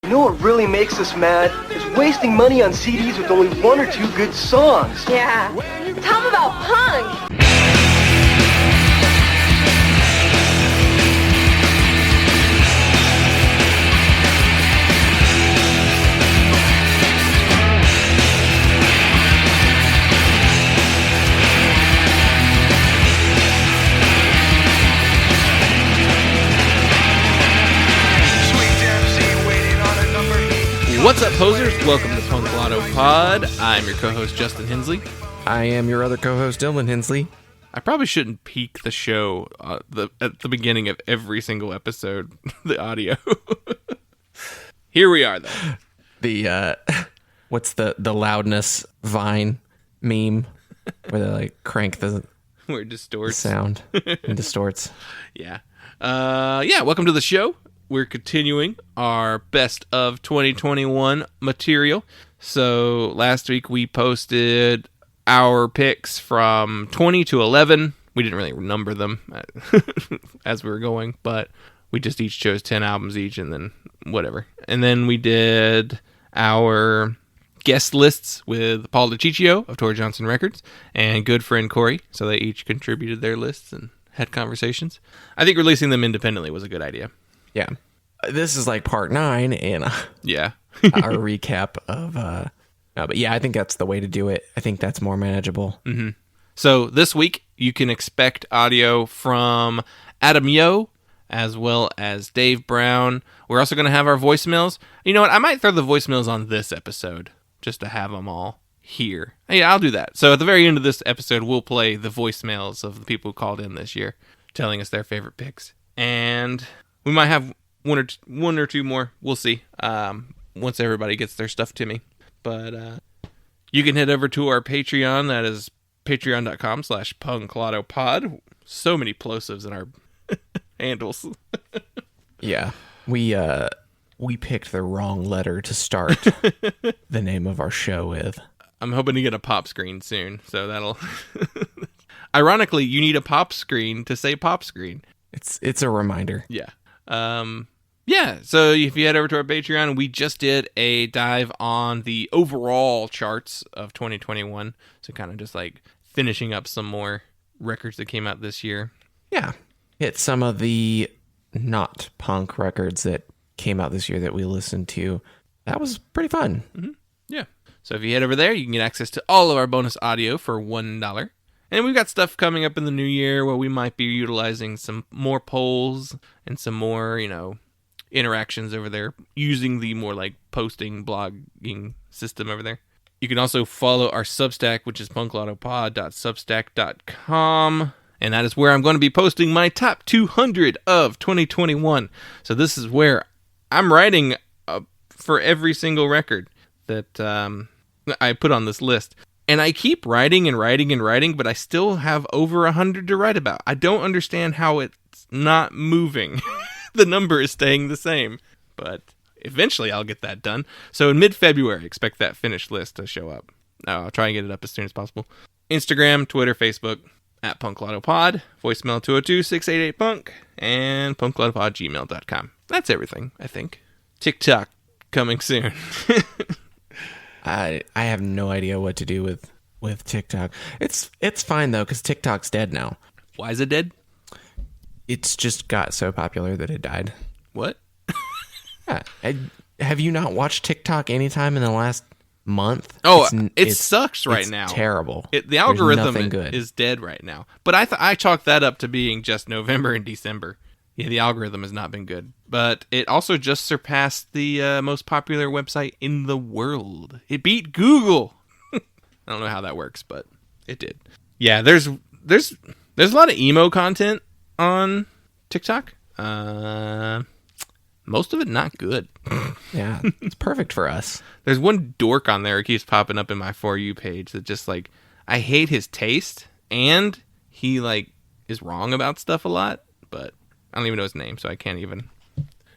You know what really makes us mad? Is wasting money on CDs with only one or two good songs. Yeah. Tell them about punk. What's up, posers? Welcome to Punk Lotto Pod. I'm your co-host, Justin Hensley. I am your other co-host, Dylan Hensley. I probably shouldn't peak the show at the beginning of every single episode, the audio. Here we are, though. The, what's the loudness Vine meme where they, like, crank the Where it distorts. sound and distorts. Yeah. Welcome to the show. We're continuing our best of 2021 material. So last week we posted our picks from 20 to 11. We didn't really number them as we were going, but we just each chose 10 albums each and then whatever. And then we did our guest lists with Paul DiCiccio of Tor Johnson Records and good friend Corey. So they each contributed their lists and had conversations. I think releasing them independently was a good idea. Yeah. This is like part 9 and Yeah. our recap of, but yeah, I think that's the way to do it. I think that's more manageable. Mm-hmm. So this week you can expect audio from Adam Yo as well as Dave Brown. We're also going to have our voicemails. You know what? I might throw the voicemails on this episode just to have them all here. Yeah, I'll do that. So at the very end of this episode, we'll play the voicemails of the people who called in this year, telling us their favorite picks. And we might have one or two more. We'll see. Once everybody gets their stuff to me. But you can head over to our Patreon. That is patreon.com/punklautopod. So many plosives in our handles. Yeah. We picked the wrong letter to start the name of our show with. I'm hoping to get a pop screen soon. So that'll... Ironically, you need a pop screen to say pop screen. It's a reminder. Yeah. So if you head over to our Patreon, we just did a dive on the overall charts of 2021. So kind of just like finishing up some more records that came out this year. Yeah. Hit some of the not punk records that came out this year that we listened to. That was pretty fun. Mm-hmm. Yeah. So if you head over there, you can get access to all of our bonus audio for $1. And we've got stuff coming up in the new year where we might be utilizing some more polls and some more, interactions over there using the more like posting, blogging system over there. You can also follow our Substack, which is punklautopod.substack.com. And that is where I'm going to be posting my top 200 of 2021. So this is where I'm writing for every single record that I put on this list. And I keep writing, but I still have over 100 to write about. I don't understand how it's not moving. The number is staying the same. But eventually I'll get that done. So in mid-February, expect that finished list to show up. I'll try and get it up as soon as possible. Instagram, Twitter, Facebook, @punklautopod, voicemail 202-688-PUNK, and punklautopod@gmail.com. That's everything, I think. TikTok, coming soon. I have no idea what to do with TikTok. It's fine though, because TikTok's dead now. Why is it dead? It's just got so popular that it died. What? Yeah. Have you not watched TikTok anytime in the last month? Oh, it sucks right now. It's terrible. The algorithm is dead right now. But I chalk that up to being just November and December. Yeah, the algorithm has not been good. But it also just surpassed the most popular website in the world. It beat Google. I don't know how that works, but it did. Yeah, there's a lot of emo content on TikTok. Most of it not good. Yeah, it's perfect for us. There's one dork on there who keeps popping up in my For You page that just like, I hate his taste, and he like is wrong about stuff a lot, but I don't even know his name, so I can't even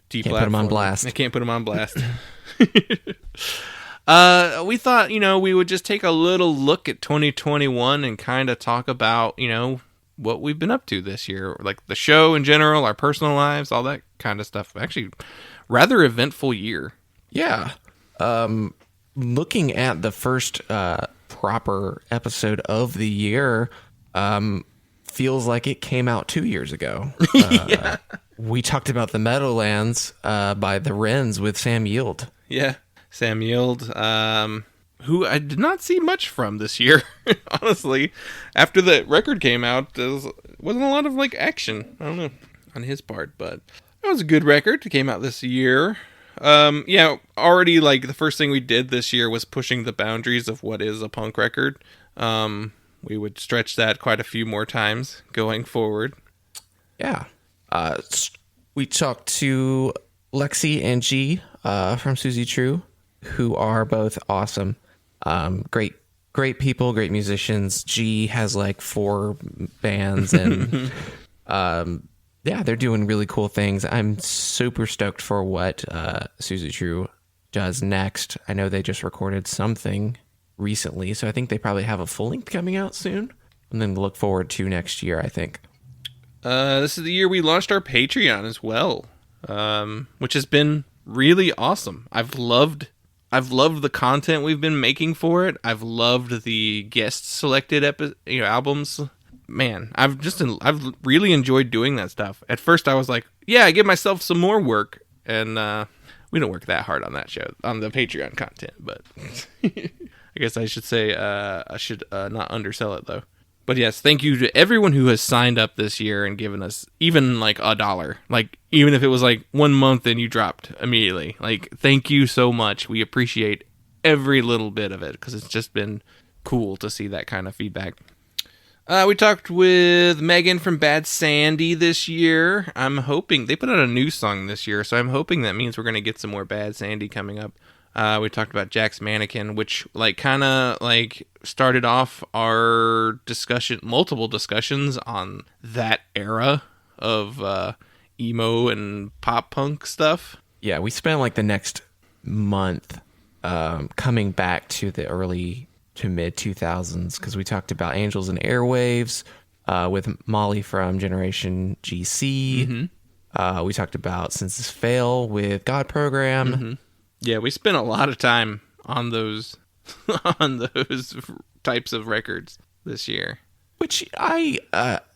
put him on blast. I can't put him on blast. We thought, we would just take a little look at 2021 and kind of talk about, what we've been up to this year, like the show in general, our personal lives, all that kind of stuff. Actually, rather eventful year. Yeah. Looking at the first proper episode of the year, feels like it came out 2 years ago. Yeah. We talked about the Meadowlands by the Wrens with Sam Yield. Yeah. Sam Yield, who I did not see much from this year, honestly. After the record came out, there wasn't a lot of like action, I don't know, on his part, but it was a good record. It came out this year. Yeah, already like the first thing we did this year was pushing the boundaries of what is a punk record. We would stretch that quite a few more times going forward. Yeah. We talked to Lexi and G from Suzie True, who are both awesome. Great people, great musicians. G has like 4 bands and yeah, they're doing really cool things. I'm super stoked for what Suzie True does next. I know they just recorded something recently, so I think they probably have a full length coming out soon. And then look forward to next year, I think. This is the year we launched our Patreon as well, which has been really awesome. I've loved the content we've been making for it. I've loved the guest selected albums. Man, I've really enjoyed doing that stuff. At first I was like, yeah, I give myself some more work, and we don't work that hard on that show, on the Patreon content, but I guess I should say I should not undersell it though. But yes, thank you to everyone who has signed up this year and given us even like $1. Like, even if it was like 1 month and you dropped immediately. Like, thank you so much. We appreciate every little bit of it because it's just been cool to see that kind of feedback. We talked with Megan from Bad Sandy this year. I'm hoping they put out a new song this year, so I'm hoping that means we're going to get some more Bad Sandy coming up. We talked about Jack's Mannequin, which like kind of like started off our multiple discussions on that era of emo and pop punk stuff. Yeah, we spent like the next month coming back to the early to mid 2000s because we talked about Angels and Airwaves with Molly from Generation GC. Mm-hmm. We talked about Census Fail with God Program. Mm-hmm. Yeah, we spent a lot of time on those types of records this year, which I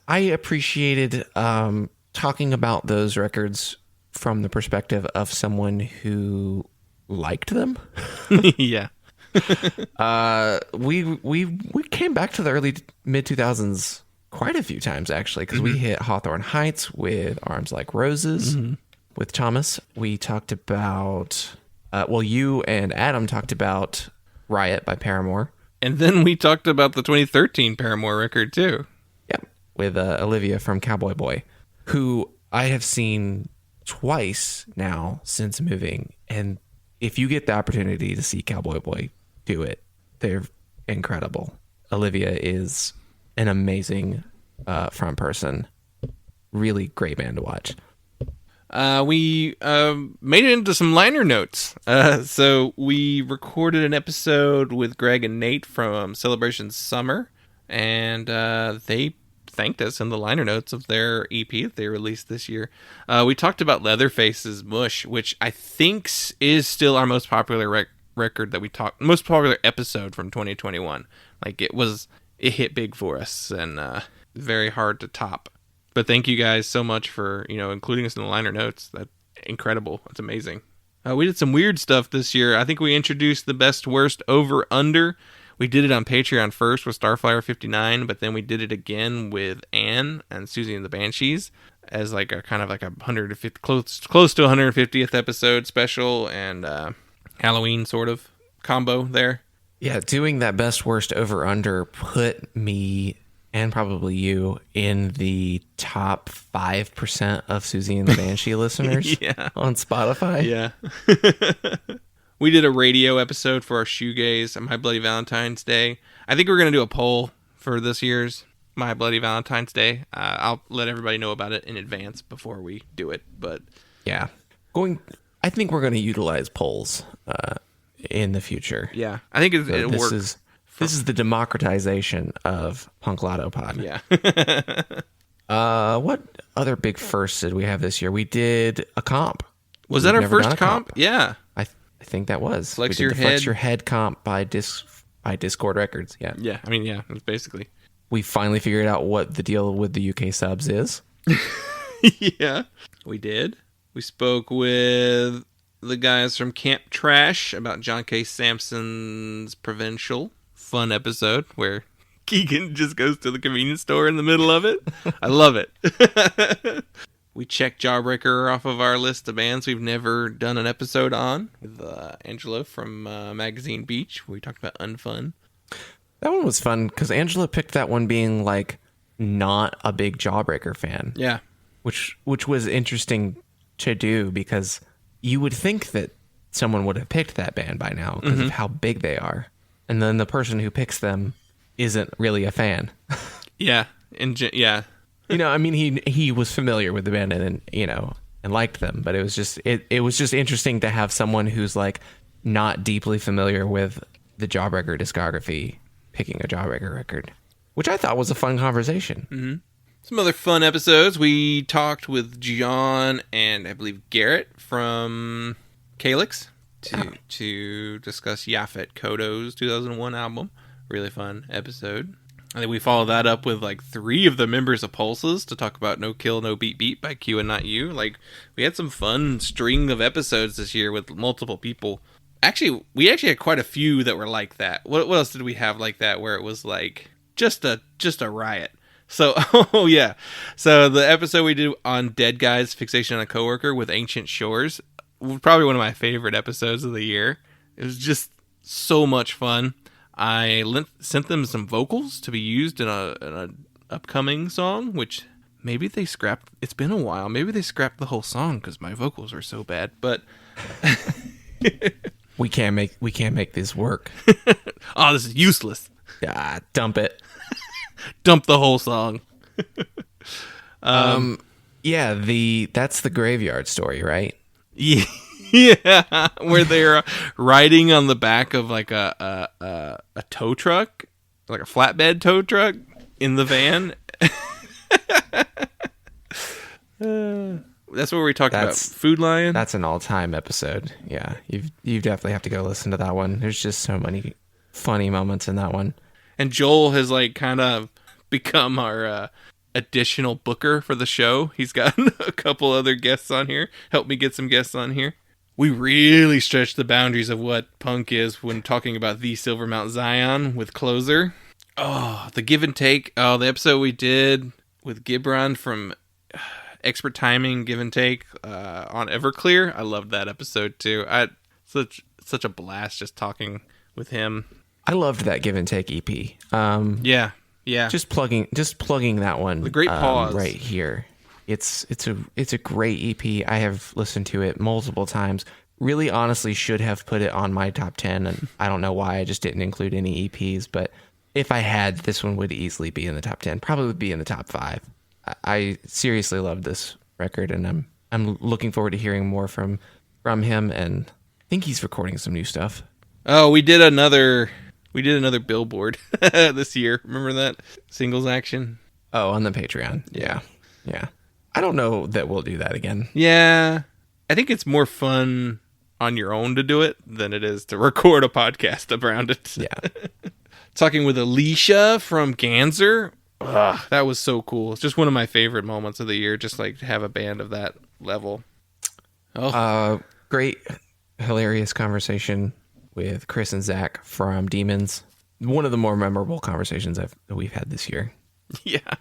appreciated talking about those records from the perspective of someone who liked them. Yeah. We came back to the early mid 2000s quite a few times actually because we hit Hawthorne Heights with Arms Like Roses with Thomas. We talked about you and Adam talked about Riot by Paramore, and then we talked about the 2013 Paramore record too. Yep, with Olivia from Cowboy Boy, who I have seen twice now since moving, and if you get the opportunity to see Cowboy Boy, do it. They're incredible. Olivia is an amazing front person. Really great band to watch. We made it into some liner notes. So we recorded an episode with Greg and Nate from Celebration Summer, and they thanked us in the liner notes of their EP that they released this year. We talked about Leatherface's Mush, which I think is still our most popular record that most popular episode from 2021. Like it hit big for us and very hard to top. But thank you guys so much for including us in the liner notes. That's incredible. That's amazing. We did some weird stuff this year. I think we introduced the best worst over under. We did it on Patreon first with Starflyer 59, but then we did it again with Anne and Suzie and the Banshees as like a kind of like a 150 close to 150th episode special and Halloween sort of combo there. Yeah, doing that best worst over under put me and probably you in the top 5% of Suzie and the Banshee listeners on Spotify. Yeah. We did a radio episode for our shoegaze on My Bloody Valentine's Day. I think we're going to do a poll for this year's My Bloody Valentine's Day. I'll let everybody know about it in advance before we do it. But yeah, I think we're going to utilize polls in the future. Yeah, I think it'll work. This is the democratization of Punk Lotto Pod. Yeah. What other big firsts did we have this year? We did a comp. Was that our first comp? Yeah. I think that was. Flex we did Your the Head. Flex Your Head comp by Discord Records. Yeah. Yeah, I mean, yeah, it's basically. We finally figured out what the deal with the UK subs is. Yeah, we did. We spoke with the guys from Camp Trash about John K. Sampson's Provincial. Fun episode where Keegan just goes to the convenience store in the middle of it. I love it. We checked Jawbreaker off of our list of bands we've never done an episode on with Angelo from Magazine Beach. We talked about Unfun. That one was fun because Angela picked that one being like not a big Jawbreaker fan. Yeah. Which was interesting to do because you would think that someone would have picked that band by now because of how big they are. And then the person who picks them isn't really a fan. Yeah. Yeah. You know, I mean, he was familiar with the band and liked them, but it was just interesting to have someone who's like not deeply familiar with the Jawbreaker discography picking a Jawbreaker record, which I thought was a fun conversation. Mm-hmm. Some other fun episodes. We talked with John and I believe Garrett from Calyx to discuss Yaphet Kotto's 2001 album. Really fun episode. I think we followed that up with like 3 of the members of Pulses to talk about No Kill, No Beat Beat by Q and Not You. Like, we had some fun string of episodes this year with multiple people. We actually had quite a few that were like that. What else did we have like that where it was like just a riot? So, oh yeah. So the episode we did on Dead Guy's Fixation on a Coworker with Ancient Shores was probably one of my favorite episodes of the year. It was just so much fun. I sent them some vocals to be used in a upcoming song, which maybe they scrapped. It's been a while. Maybe they scrapped the whole song because my vocals were so bad. But we can't make this work. Oh, this is useless. Yeah, dump it. Dump the whole song. Yeah, that's the Graveyard Story, right? Yeah. Yeah, where they're riding on the back of like a tow truck, like a flatbed tow truck in the van. That's where we talked about Food Lion. That's an all-time episode. Yeah, you definitely have to go listen to that one. There's just so many funny moments in that one. And Joel has like kind of become our additional booker for the show. He's got a couple other guests on here. Help me get some guests on here. We really stretched the boundaries of what punk is when talking about the Silver Mount Zion with Closer. Oh, the give and take. Oh, the episode we did with Gibran from Expert Timing, Give and Take on Everclear. I loved that episode too. Such a blast just talking with him. I loved that Give and Take EP. Yeah. Just plugging that one. The Great Pause right here. It's a great EP. I have listened to it multiple times. Really, honestly, should have put it on my top 10, and I don't know why I just didn't include any EPs. But if I had, this one would easily be in the top 10. Probably would be in the top 5. I seriously love this record, and I'm looking forward to hearing more from him. And I think he's recording some new stuff. Oh, we did another Billboard this year. Remember that singles action? Oh, on the Patreon. Yeah. I don't know that we'll do that again. Yeah. I think it's more fun on your own to do it than it is to record a podcast around it. Yeah. Talking with Alicia from Ganser. Ugh, that was so cool. It's just one of my favorite moments of the year, just like to have a band of that level. Oh. Great, hilarious conversation with Chris and Zach from Demons. One of the more memorable conversations that we've had this year. Yeah.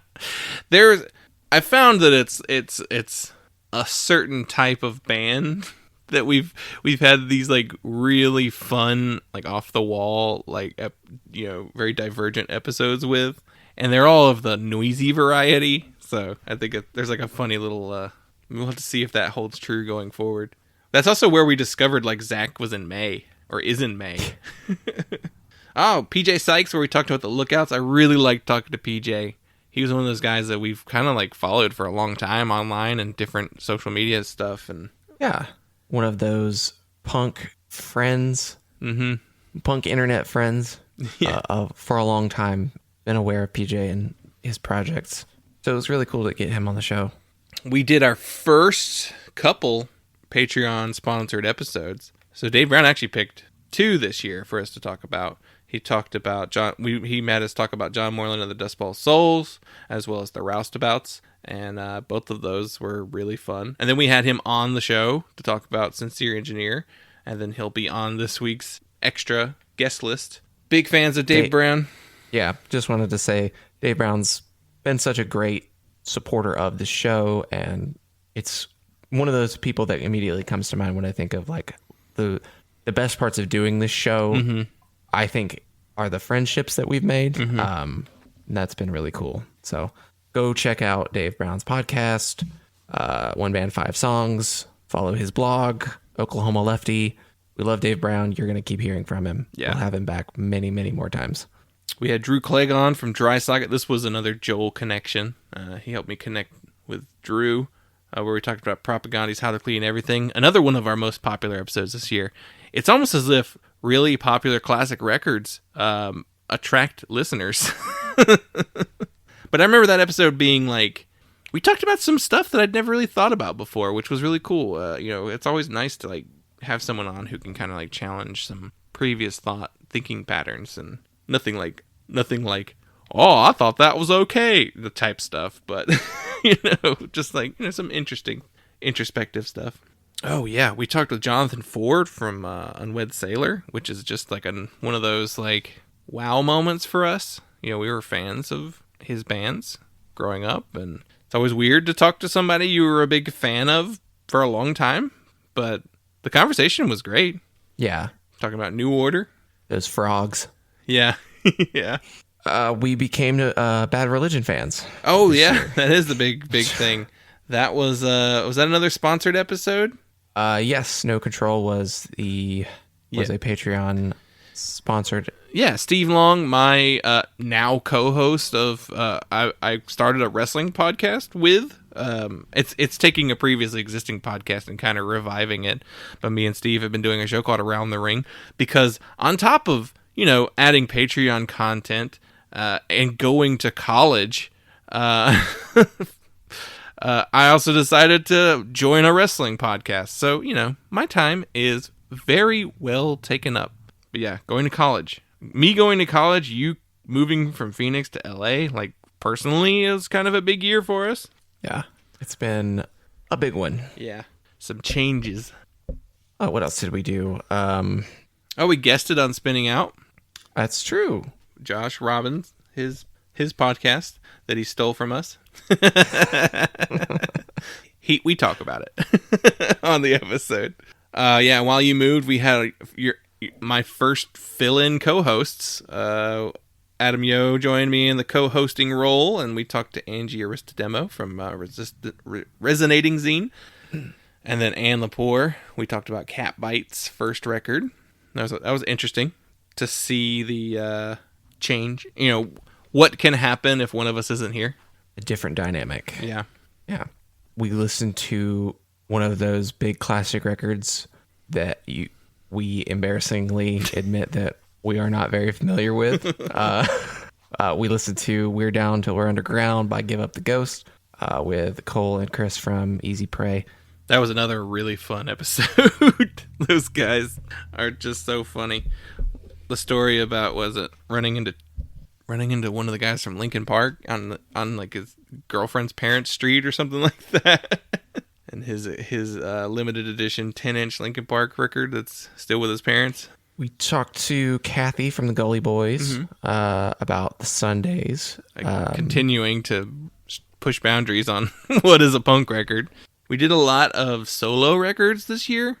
I found that it's a certain type of band that we've had these like really fun, like off the wall, like very divergent episodes with, and they're all of the noisy variety. So I think there's like a funny little. We'll have to see if that holds true going forward. That's also where we discovered like Zach was in May or is in May. Oh, PJ Sykes, where we talked about the Lookouts. I really liked talking to PJ. He was one of those guys that we've kind of like followed for a long time online and different social media stuff. And yeah, one of those punk friends, punk internet friends for a long time. Been aware of PJ and his projects. So it was really cool to get him on the show. We did our first couple Patreon sponsored episodes. So Dave Brown actually picked 2 this year for us to talk about. He talked about he made us talk about John Moreland of the Dust Bowl Souls, as well as the Roustabouts, and both of those were really fun. And then we had him on the show to talk about Sincere Engineer, and then he'll be on this week's extra guest list. Big fans of Dave Brown. Yeah, just wanted to say Dave Brown's been such a great supporter of the show, and it's one of those people that immediately comes to mind when I think of like the best parts of doing this show. I think are the friendships that we've made. And that's been really cool. So go check out Dave Brown's podcast, One Band 5 Songs, follow his blog, Oklahoma Lefty. We love Dave Brown. You're going to keep hearing from him. Yeah. We'll have him back many, many more times. We had Drew Clegg on from Dry Socket. This was another Joel connection. He helped me connect with Drew, where we talked about Propagandi's How to Clean Everything. Another one of our most popular episodes this year. It's almost as if really popular classic records attract listeners. But I remember that episode being like, we talked about some stuff that I'd never really thought about before, which was really cool. It's always nice to like have someone on who can kind of like challenge some previous thinking patterns, and nothing like, oh, I thought that was okay, the type stuff, but just like, some interesting introspective stuff. Oh yeah, we talked with Jonathan Ford from Unwed Sailor, which is just like one of those like wow moments for us. We were fans of his bands growing up, and it's always weird to talk to somebody you were a big fan of for a long time, but the conversation was great. Yeah. Talking about New Order. Those frogs. Yeah. Yeah. We became Bad Religion fans. Oh yeah, that is the big thing. That was that another sponsored episode? Yes, No Control was a Patreon sponsored. Yeah, Steve Long, my now co-host of I started a wrestling podcast with. It's taking a previously existing podcast and kind of reviving it. But me and Steve have been doing a show called Around the Ring, because on top of adding Patreon content and going to college, I also decided to join a wrestling podcast. So, my time is very well taken up. But yeah, going to college. Me going to college, you moving from Phoenix to LA, like personally, is kind of a big year for us. Yeah, it's been a big one. Yeah, some changes. Oh, what else did we do? We guested on Spinning Out. That's true. Josh Robbins, his podcast that he stole from us. We talk about it on the episode. While you moved, we had my first fill-in co-hosts. Adam Yo joined me in the co-hosting role, and we talked to Angie Aristodemo from Resonating Zine. And then Ann Lepore, we talked about Cat Bite's first record. That was interesting to see the change. What can happen if one of us isn't here? A different dynamic. Yeah. Yeah. We listened to one of those big classic records that we embarrassingly admit that we are not very familiar with. We listened to We're Down Till We're Underground by Give Up the Ghost with Cole and Chris from Easy Prey. That was another really fun episode. Those guys are just so funny. The story about, running into one of the guys from Linkin Park on like his girlfriend's parents' street or something like that. And his limited edition 10-inch Linkin Park record that's still with his parents. We talked to Kathy from the Gully Boys about the Sundays. Continuing to push boundaries on what is a punk record. We did a lot of solo records this year.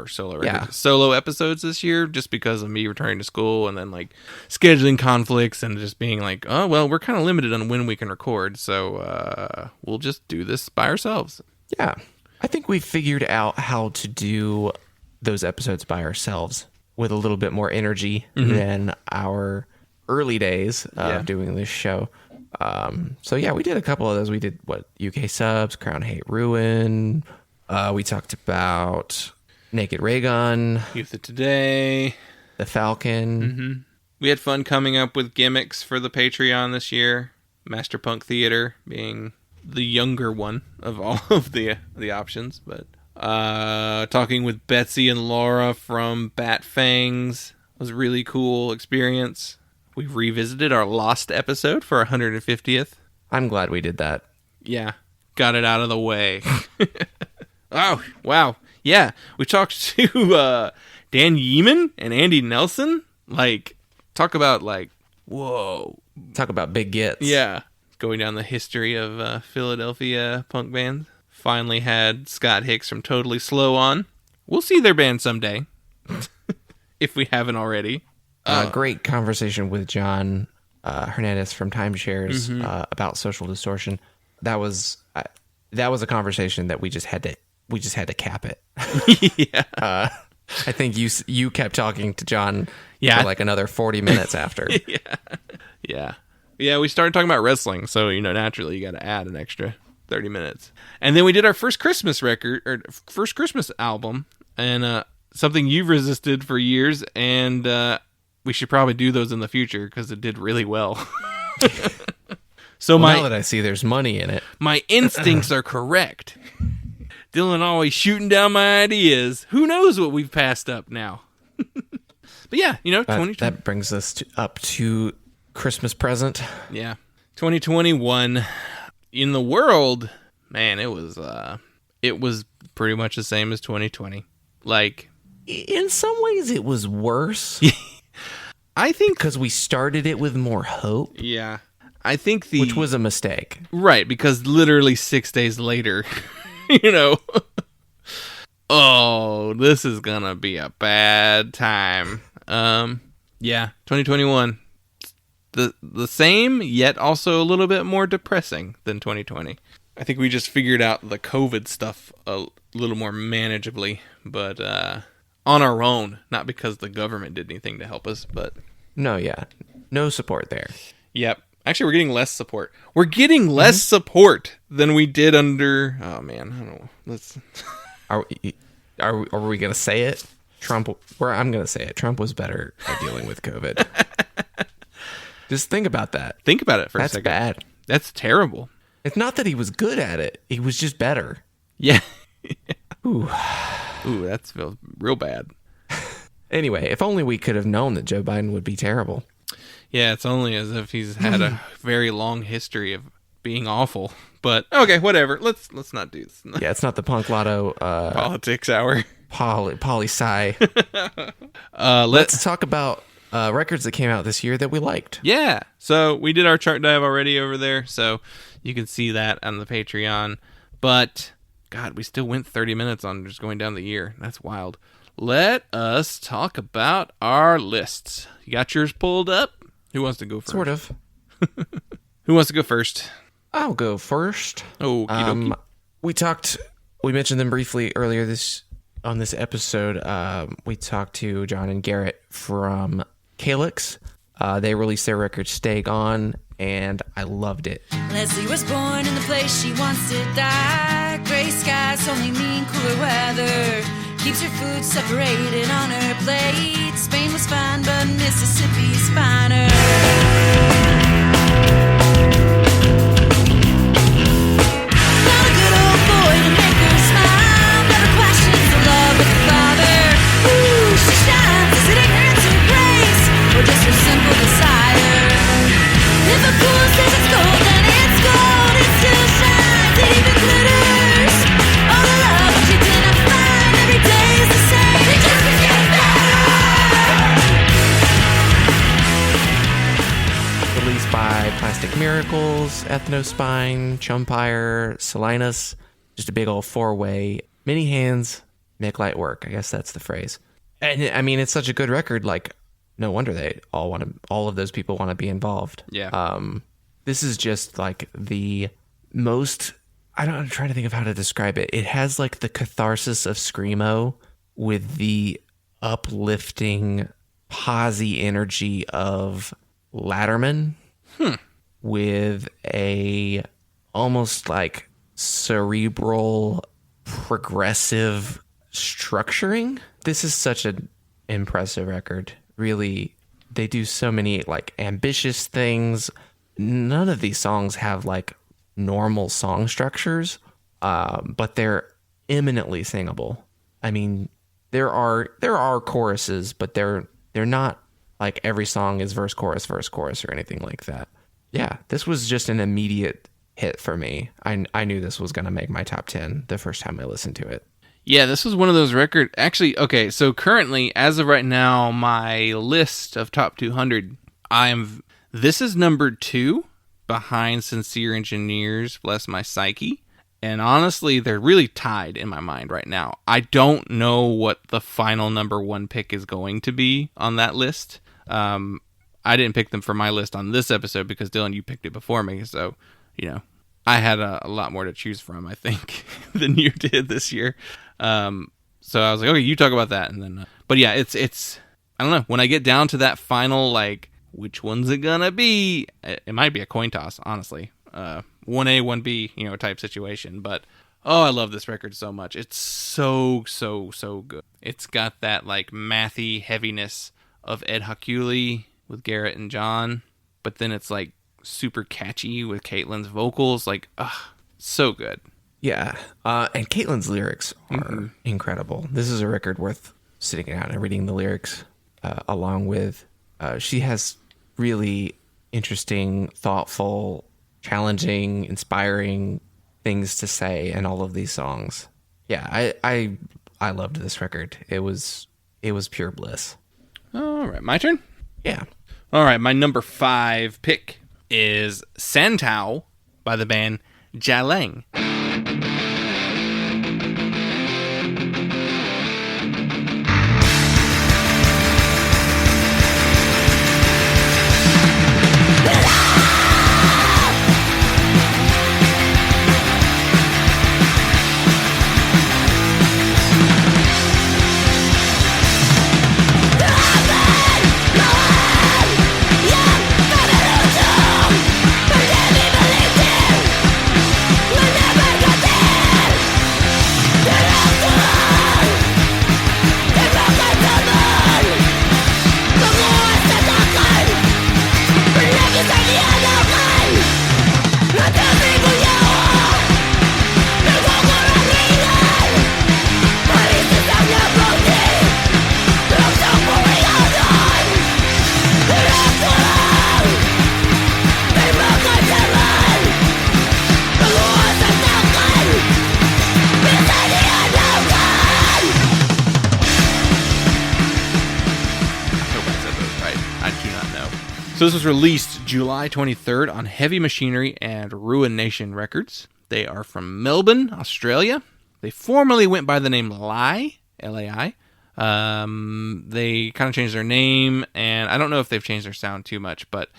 Solo episodes this year, just because of me returning to school and then like scheduling conflicts and just being like, oh, well, we're kind of limited on when we can record. So we'll just do this by ourselves. Yeah. I think we figured out how to do those episodes by ourselves with a little bit more energy than our early days of doing this show. We did a couple of those. We did UK Subs, Crown Hate Ruin. We talked about Naked Raygun, Youth of Today, The Falcon. We had fun coming up with gimmicks for the Patreon this year. Master Punk Theater being the younger one of all of the options, but Talking with Betsy and Laura from Fangs was a really cool experience. We revisited our Lost episode for our 150th. I'm glad we did that. Yeah, got it out of the way. Oh, wow. Yeah, we talked to Dan Yeeman and Andy Nelson. Like, talk about, like, whoa. Talk about big gets. Yeah. Going down the history of Philadelphia punk bands. Finally had Scott Hicks from Totally Slow on. We'll see their band someday. If we haven't already. Great conversation with John Hernandez from Timeshares about Social Distortion. That was a conversation that we just had to cap it. Yeah. I think you kept talking to John for like another 40 minutes after. Yeah, we started talking about wrestling, so naturally you got to add an extra 30 minutes. And then we did our first Christmas first Christmas album, and something you've resisted for years, and we should probably do those in the future because it did really well. So now that I see there's money in it, my instincts are correct. Dylan always shooting down my ideas. Who knows what we've passed up now? But yeah, 2020. That brings us up to Christmas present. Yeah. 2021 in the world, man, it was pretty much the same as 2020. Like, in some ways it was worse. I think because we started it with more hope. Yeah. I think which was a mistake. Right, because literally 6 days later, oh, this is gonna be a bad time. Yeah, 2021. The same, yet also a little bit more depressing than 2020. I think we just figured out the COVID stuff a little more manageably, but on our own, not because the government did anything to help us, but... No support there. Yep. Actually, we're getting less support. We're getting less support than we did under... Oh, man, I don't know. Let's... Are we going to say it? I'm going to say it. Trump was better at dealing with COVID. Just think about that. Think about it for a second. That's bad. That's terrible. It's not that he was good at it. He was just better. Yeah. Ooh, that feels real bad. Anyway, if only we could have known that Joe Biden would be terrible. Yeah, it's only as if he's had a very long history of being awful. But okay, whatever. Let's not do this. Yeah, it's not the Punk Lotto politics hour. Poli-sci. Let's talk about records that came out this year that we liked. Yeah. So we did our chart dive already over there, so you can see that on the Patreon. But God, we still went 30 minutes on just going down the year. That's wild. Let us talk about our lists. You got yours pulled up? Who wants to go first? Sort of. Who wants to go first? I'll go first. Okie dokie. We mentioned them briefly earlier on this episode. We talked to John and Garrett from Calyx. They released their record Stay Gone, and I loved it. Leslie was born in the place she wants to die. Gray skies only mean cooler weather. Keeps her food separated on her plate. Spain was fine, but Mississippi's finer. Not a good old boy to make her smile. Never questions the love with her father. Ooh, she shines. Is it ignorance or grace? Or just her simple desire? If a pool says it's gold, then it's gold. It still shines, it even glitters. All the love she didn't find. Every day is the same. It just keeps getting better. Released by Plastic Miracles, Ethnospine, Chumpire, Salinas. Just a big old 4-way. Many hands make light work. I guess that's the phrase. And I mean, it's such a good record. Like, no wonder they all of those people want to be involved. Yeah. This is just like the most, I'm trying to think of how to describe it. It has like the catharsis of Screamo with the uplifting, posy energy of Latterman with a almost like cerebral, progressive structuring. This is such an impressive record. Really, they do so many like ambitious things. None of these songs have like normal song structures, but they're eminently singable. I mean, there are choruses, but they're not like every song is verse chorus or anything like that. Yeah, this was just an immediate hit for me. I knew this was going to make my top 10 the first time I listened to it. Yeah, this was one of those records. Actually, okay, so currently, as of right now, my list of top 200, this is number 2 behind Sincere Engineers, Bless My Psyche. And honestly, they're really tied in my mind right now. I don't know what the final number 1 pick is going to be on that list. I didn't pick them for my list on this episode because, Dylan, you picked it before me. So, I had a lot more to choose from, I think, than you did this year. So I was like, okay, you talk about that. And then, but yeah, it's, I don't know. When I get down to that final, like, which one's it gonna be? It might be a coin toss, honestly. 1A, 1B, type situation. But, oh, I love this record so much. It's so good. It's got that, like, mathy heaviness of Ed Hockley with Garrett and John. But then it's, like, super catchy with Caitlin's vocals. Like, so good. Yeah, and Caitlin's lyrics are incredible. This is a record worth sitting down and reading the lyrics along with. She has really interesting, thoughtful, challenging, inspiring things to say in all of these songs. Yeah, I loved this record. It was pure bliss. All right, my turn? Yeah. All right, my number 5 pick is Santao by the band Jalang. So this was released July 23rd on Heavy Machinery and Ruin Nation Records. They are from Melbourne, Australia. They formerly went by the name Lai, L-A-I. They kind of changed their name, and I don't know if they've changed their sound too much, but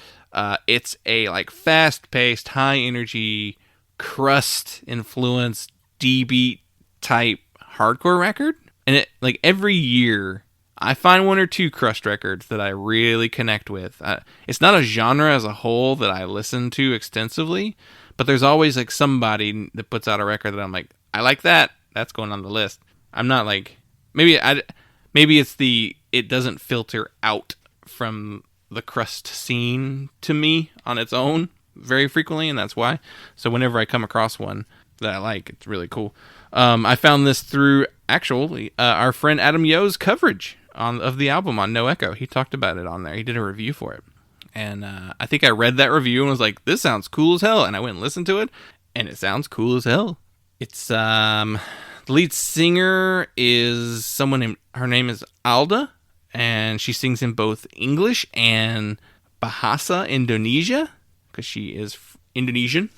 it's a like fast-paced, high-energy, crust-influenced, D-beat type hardcore record. And it like every year, I find 1 or 2 crust records that I really connect with. It's not a genre as a whole that I listen to extensively, but there's always like somebody that puts out a record that I'm like, I like that. That's going on the list. I'm not like maybe it's it doesn't filter out from the crust scene to me on its own very frequently, and that's why. So whenever I come across one that I like, it's really cool. I found this through actually our friend Adam Yo's coverage of the album on No Echo. He talked about it on there. He did a review for it. And I think I read that review and was like, this sounds cool as hell. And I went and listened to it, and it sounds cool as hell. It's, the lead singer is someone named, her name is Alda, and she sings in both English and Bahasa Indonesia, because she is Indonesian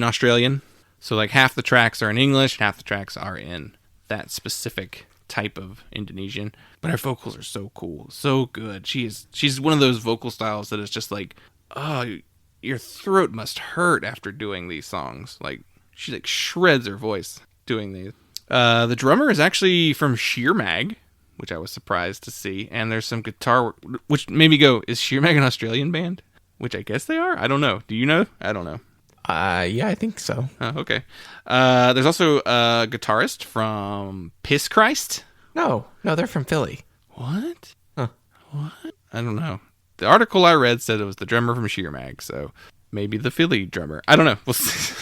Australian. So like half the tracks are in English, and half the tracks are in that specific type of Indonesian. But her vocals are so cool, so good. She's one of those vocal styles that is just like, oh, your throat must hurt after doing these songs. Like she like shreds her voice doing these. The drummer is actually from Sheer Mag, which I was surprised to see. And there's some guitar work, which made me go, is Sheer Mag an Australian band? Which I guess they are. I don't know. Do you know? I don't know. Yeah, I think so. Oh, okay. There's also a guitarist from Piss Christ. No, they're from Philly. What? Huh. What? I don't know. The article I read said it was the drummer from Sheer Mag, so maybe the Philly drummer. I don't know. We'll see.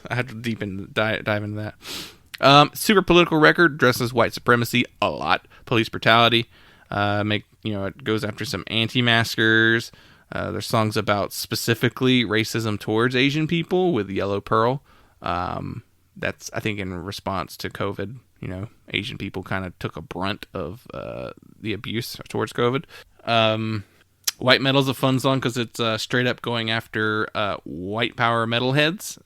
I have to dive into that. Super political record, dresses white supremacy a lot, police brutality. It goes after some anti-maskers. There's songs about specifically racism towards Asian people with Yellow Pearl. That's, I think, in response to COVID. Asian people kind of took a brunt of the abuse towards COVID. White Metal's a fun song because it's straight up going after white power metalheads,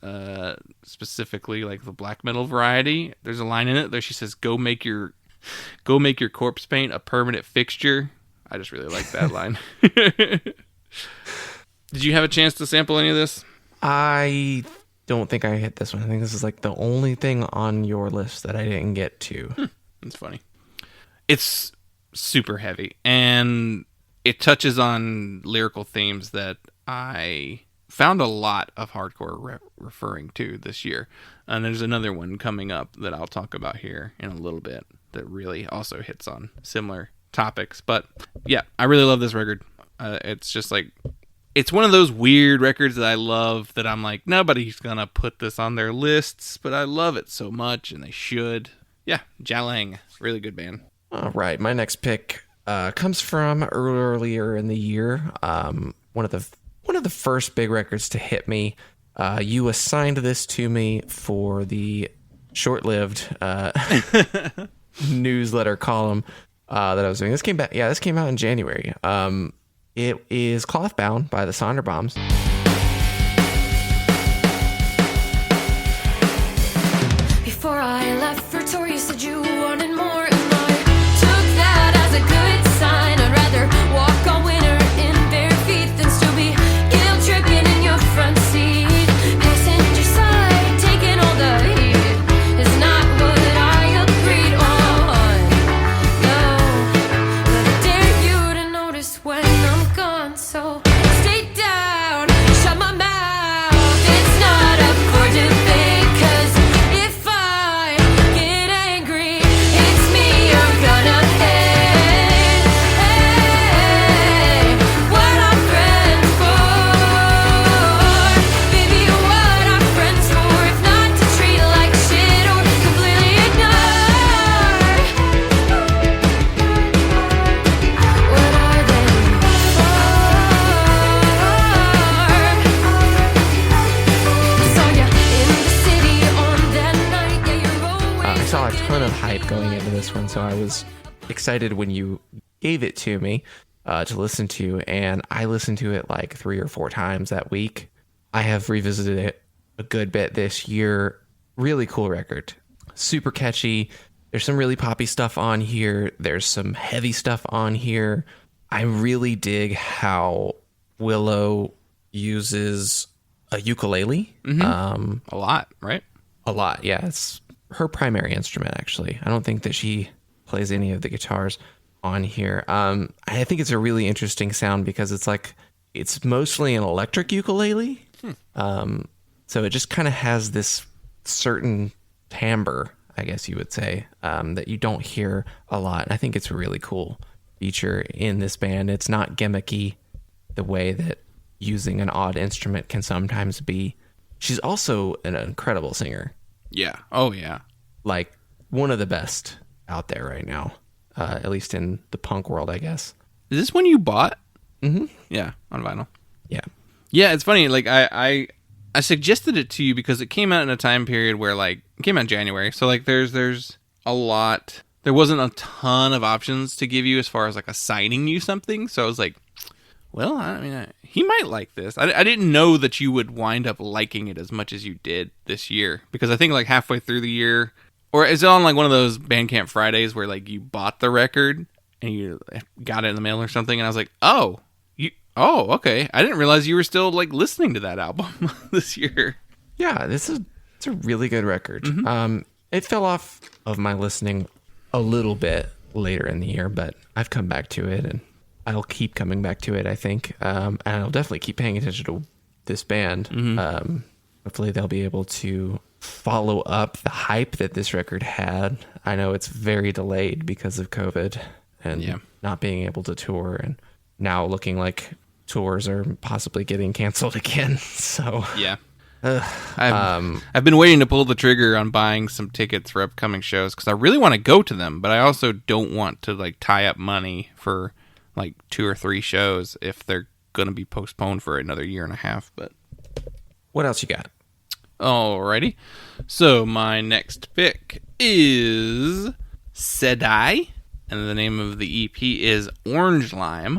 specifically like the black metal variety. There's a line in it there she says, "Go make your corpse paint a permanent fixture." I just really like that line. Did you have a chance to sample any of this? I don't think I hit this one. I think this is like the only thing on your list that I didn't get to. That's funny. It's super heavy, and it touches on lyrical themes that I found a lot of hardcore referring to this year. And there's another one coming up that I'll talk about here in a little bit that really also hits on similar topics. But yeah, I really love this record. It's just like, it's one of those weird records that I love that I'm like, nobody's gonna put this on their lists, but I love it so much and they should. Yeah, Jalang, really good band. All right, my next pick comes from earlier in the year. One of the first big records to hit me. You assigned this to me for the short-lived newsletter column that I was doing. This came out in January. It is Clothbound by the Sonder Bombs. Before I left for tour, you said you wanted more, and I took that as a good sign. I'd rather walk all winter in bare feet than still be guilt-tripping in your front seat. Passenger side, taking all the heat is not what I agreed on. No, but I dare you to notice when I'm gone. So stay down, shut my mouth. It's not up for debate, 'cause if I get angry, it's me you're gonna hate. Hey, what are friends for? Baby, what are friends for if not to treat like shit or completely ignore? What are they for? Saw ya in the city on that night. Yeah, you're always I saw a ton of hype going into this one, so I was excited when you gave it to me to listen to, and I listened to it like 3 or 4 times that week. I have revisited it a good bit this year. Really cool record. Super catchy. There's some really poppy stuff on here. There's some heavy stuff on here. I really dig how Willow uses a ukulele. A lot, right? A lot, yeah. It's her primary instrument, actually. I don't think that she plays any of the guitars on here. I think it's a really interesting sound because it's mostly an electric ukulele. So it just kind of has this certain timbre, I guess you would say, that you don't hear a lot. And I think it's a really cool feature in this band. It's not gimmicky the way that using an odd instrument can sometimes be. She's also an incredible singer. Yeah. Oh, yeah. Like one of the best out there right now, at least in the punk world, I guess. Is this one you bought? Mm-hmm. Yeah, on vinyl. Yeah. Yeah, it's funny. Like I suggested it to you because it came out in a time period where like it came out in January. So like there's a lot. There wasn't a ton of options to give you as far as like assigning you something. So I was like, well, I mean, he might like this. I didn't know that you would wind up liking it as much as you did this year because I think like halfway through the year, or is it on like one of those Bandcamp Fridays where like you bought the record and you got it in the mail or something, and I was like, oh, okay. I didn't realize you were still like listening to that album this year. Yeah, it's a really good record. Mm-hmm. It fell off of my listening a little bit later in the year, but I've come back to it, and I'll keep coming back to it, I think. And I'll definitely keep paying attention to this band. Mm-hmm. Hopefully they'll be able to follow up the hype that this record had. I know it's very delayed because of COVID and not being able to tour, and now looking like tours are possibly getting canceled again. So yeah. I've been waiting to pull the trigger on buying some tickets for upcoming shows because I really want to go to them, but I also don't want to like tie up money for like 2 or 3 shows if they're going to be postponed for another year and a half. But What else you got? alrighty, so my next pick is Sedai, and the name of the EP is Orangelime.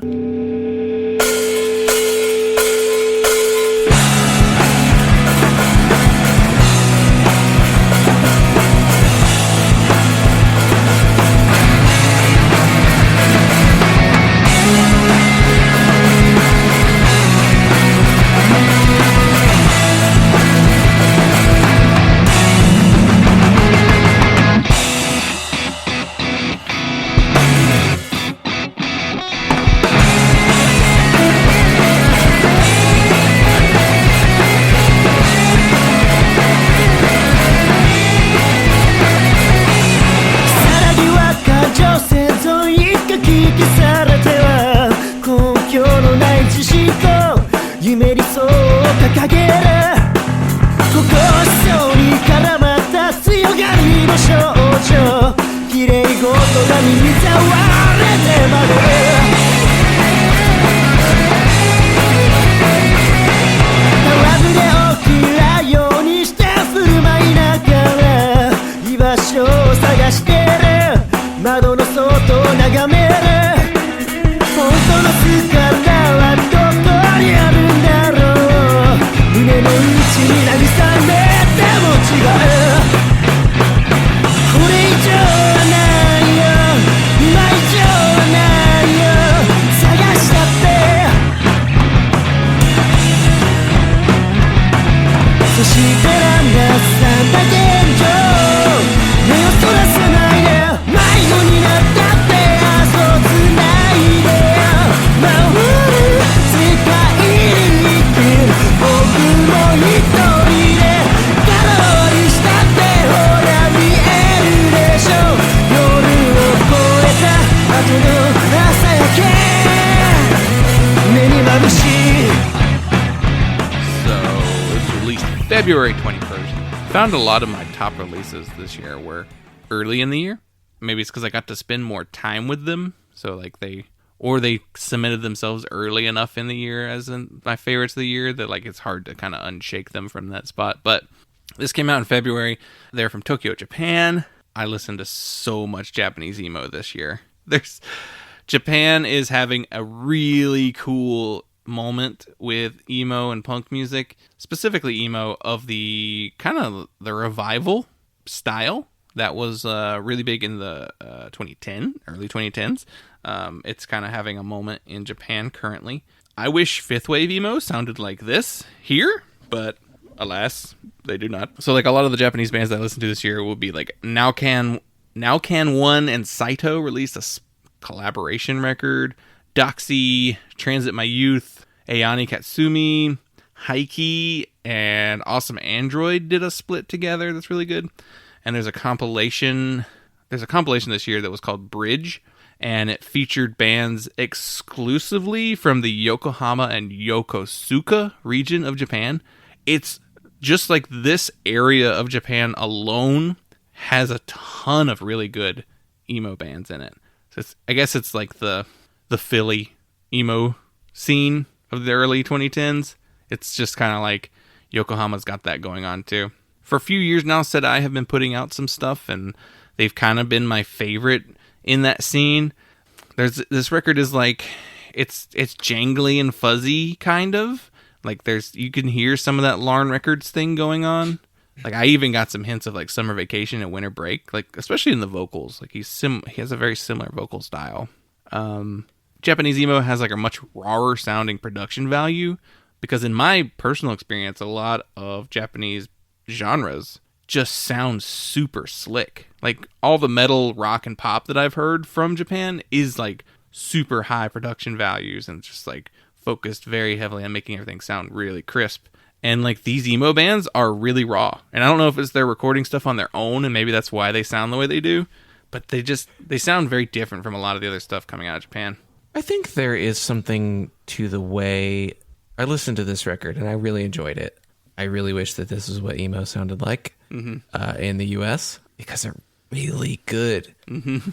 February 21st. Found a lot of my top releases this year were early in the year. Maybe it's because I got to spend more time with them. So like they cemented themselves early enough in the year as in my favorites of the year that like it's hard to kind of unshake them from that spot. But this came out in February. They're from Tokyo, Japan. I listened to so much Japanese emo this year. Japan is having a really cool moment with emo and punk music, specifically emo of the kind of the revival style that was really big in the early 2010s. It's kind of having a moment in Japan currently. I wish fifth wave emo sounded like this here, but alas, they do not. So like a lot of the Japanese bands that I listened to this year will be like Now Can One and Saito released a collaboration record. Doxy, Transit My Youth, Ayani Katsumi, Heike, and Awesome Android did a split together that's really good. And there's a compilation this year that was called Bridge, and it featured bands exclusively from the Yokohama and Yokosuka region of Japan. It's just like this area of Japan alone has a ton of really good emo bands in it. So I guess it's like the Philly emo scene of the early 2010s. It's just kind of like Yokohama's got that going on too. For a few years now, Sedai have been putting out some stuff, and they've kind of been my favorite in that scene. This record is like it's jangly and fuzzy kind of. Like you can hear some of that Larn Records thing going on. Like I even got some hints of like Summer Vacation and Winter Break, like especially in the vocals. Like he has a very similar vocal style. Japanese emo has like a much rawer sounding production value because in my personal experience, a lot of Japanese genres just sound super slick. Like all the metal, rock, and pop that I've heard from Japan is like super high production values and just like focused very heavily on making everything sound really crisp. And like these emo bands are really raw. And I don't know if it's they're recording stuff on their own and maybe that's why they sound the way they do, but they sound very different from a lot of the other stuff coming out of Japan. I think there is something to the way I listened to this record and I really enjoyed it. I really wish that this is what emo sounded like in the US, because they're really good. Mm-hmm.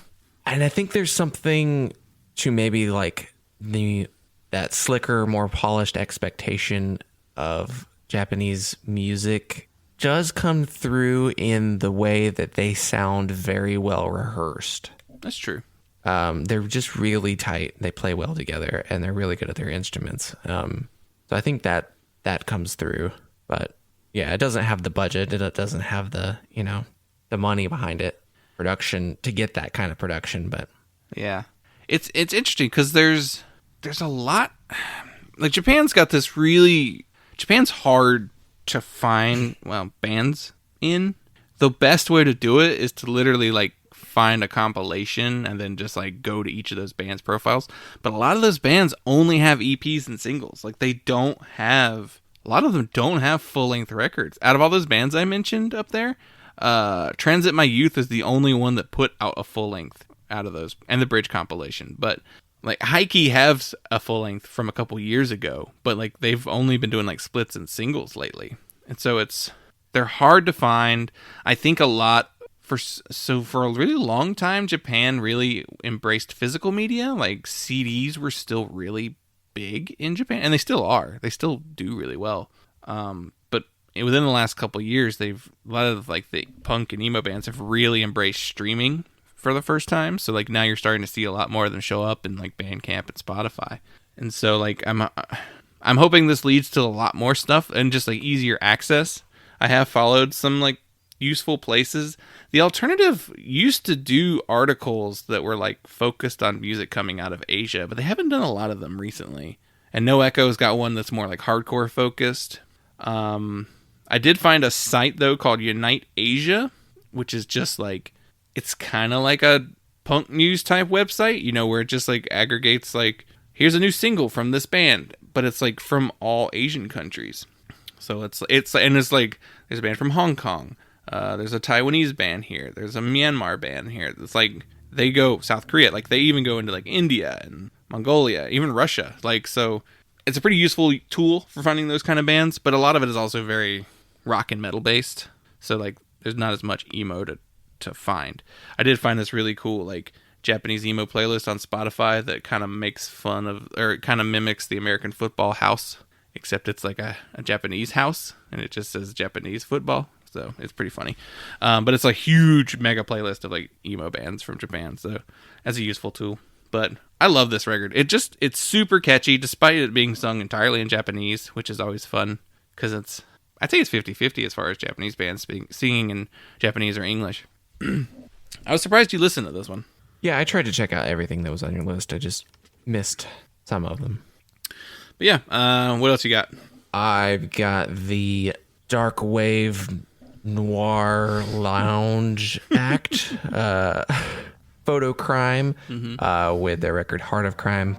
And I think there's something to maybe like that slicker, more polished expectation of Japanese music does come through in the way that they sound very well rehearsed. That's true. They're just really tight. They play well together, and they're really good at their instruments. So I think that comes through. But yeah, it doesn't have the budget. It doesn't have the money behind it, production to get that kind of production. But yeah, it's interesting because there's a lot. Like Japan's hard to find bands in. The best way to do it is to literally like find a compilation and then just like go to each of those bands' profiles. But a lot of those bands only have EPs and singles. Like a lot of them don't have full-length records. Out of all those bands I mentioned up there, Transit My Youth is the only one that put out a full-length out of those, and the Bridge compilation. But like Heike has a full-length from a couple years ago, but like they've only been doing like splits and singles lately. And so they're hard to find. I think a lot for a really long time, Japan really embraced physical media. Like CDs were still really big in Japan, and they still are. They still do really well. But within the last couple of years, a lot of like the punk and emo bands have really embraced streaming for the first time. So like now you're starting to see a lot more of them show up in like Bandcamp and Spotify. And so like I'm hoping this leads to a lot more stuff and just like easier access. I have followed some like useful places. The Alternative used to do articles that were like focused on music coming out of Asia, but they haven't done a lot of them recently. And No Echo's got one that's more like hardcore focused. I did find a site though called Unite Asia, which is just like, it's kind of like a punk news type website, where it just like aggregates like, here's a new single from this band, but it's like from all Asian countries. So it's like, there's a band from Hong Kong. There's a Taiwanese band here. There's a Myanmar band here. It's like they go South Korea. Like they even go into like India and Mongolia, even Russia. Like, so it's a pretty useful tool for finding those kind of bands, but a lot of it is also very rock and metal based. So like there's not as much emo to find. I did find this really cool like Japanese emo playlist on Spotify that kind of makes fun of, or it kind of mimics the American football house, except it's like a Japanese house and it just says Japanese football. So it's pretty funny. But it's a huge mega playlist of like emo bands from Japan. So that's a useful tool. But I love this record. It's super catchy despite it being sung entirely in Japanese, which is always fun because I'd say it's 50-50 as far as Japanese bands singing in Japanese or English. I was surprised you listened to this one. yeah, I tried to check out everything that was on your list. I just missed some of them. But yeah, what else you got? I've got the Dark Wave Noir Lounge Act, Fotocrime, with their record Heart of Crime.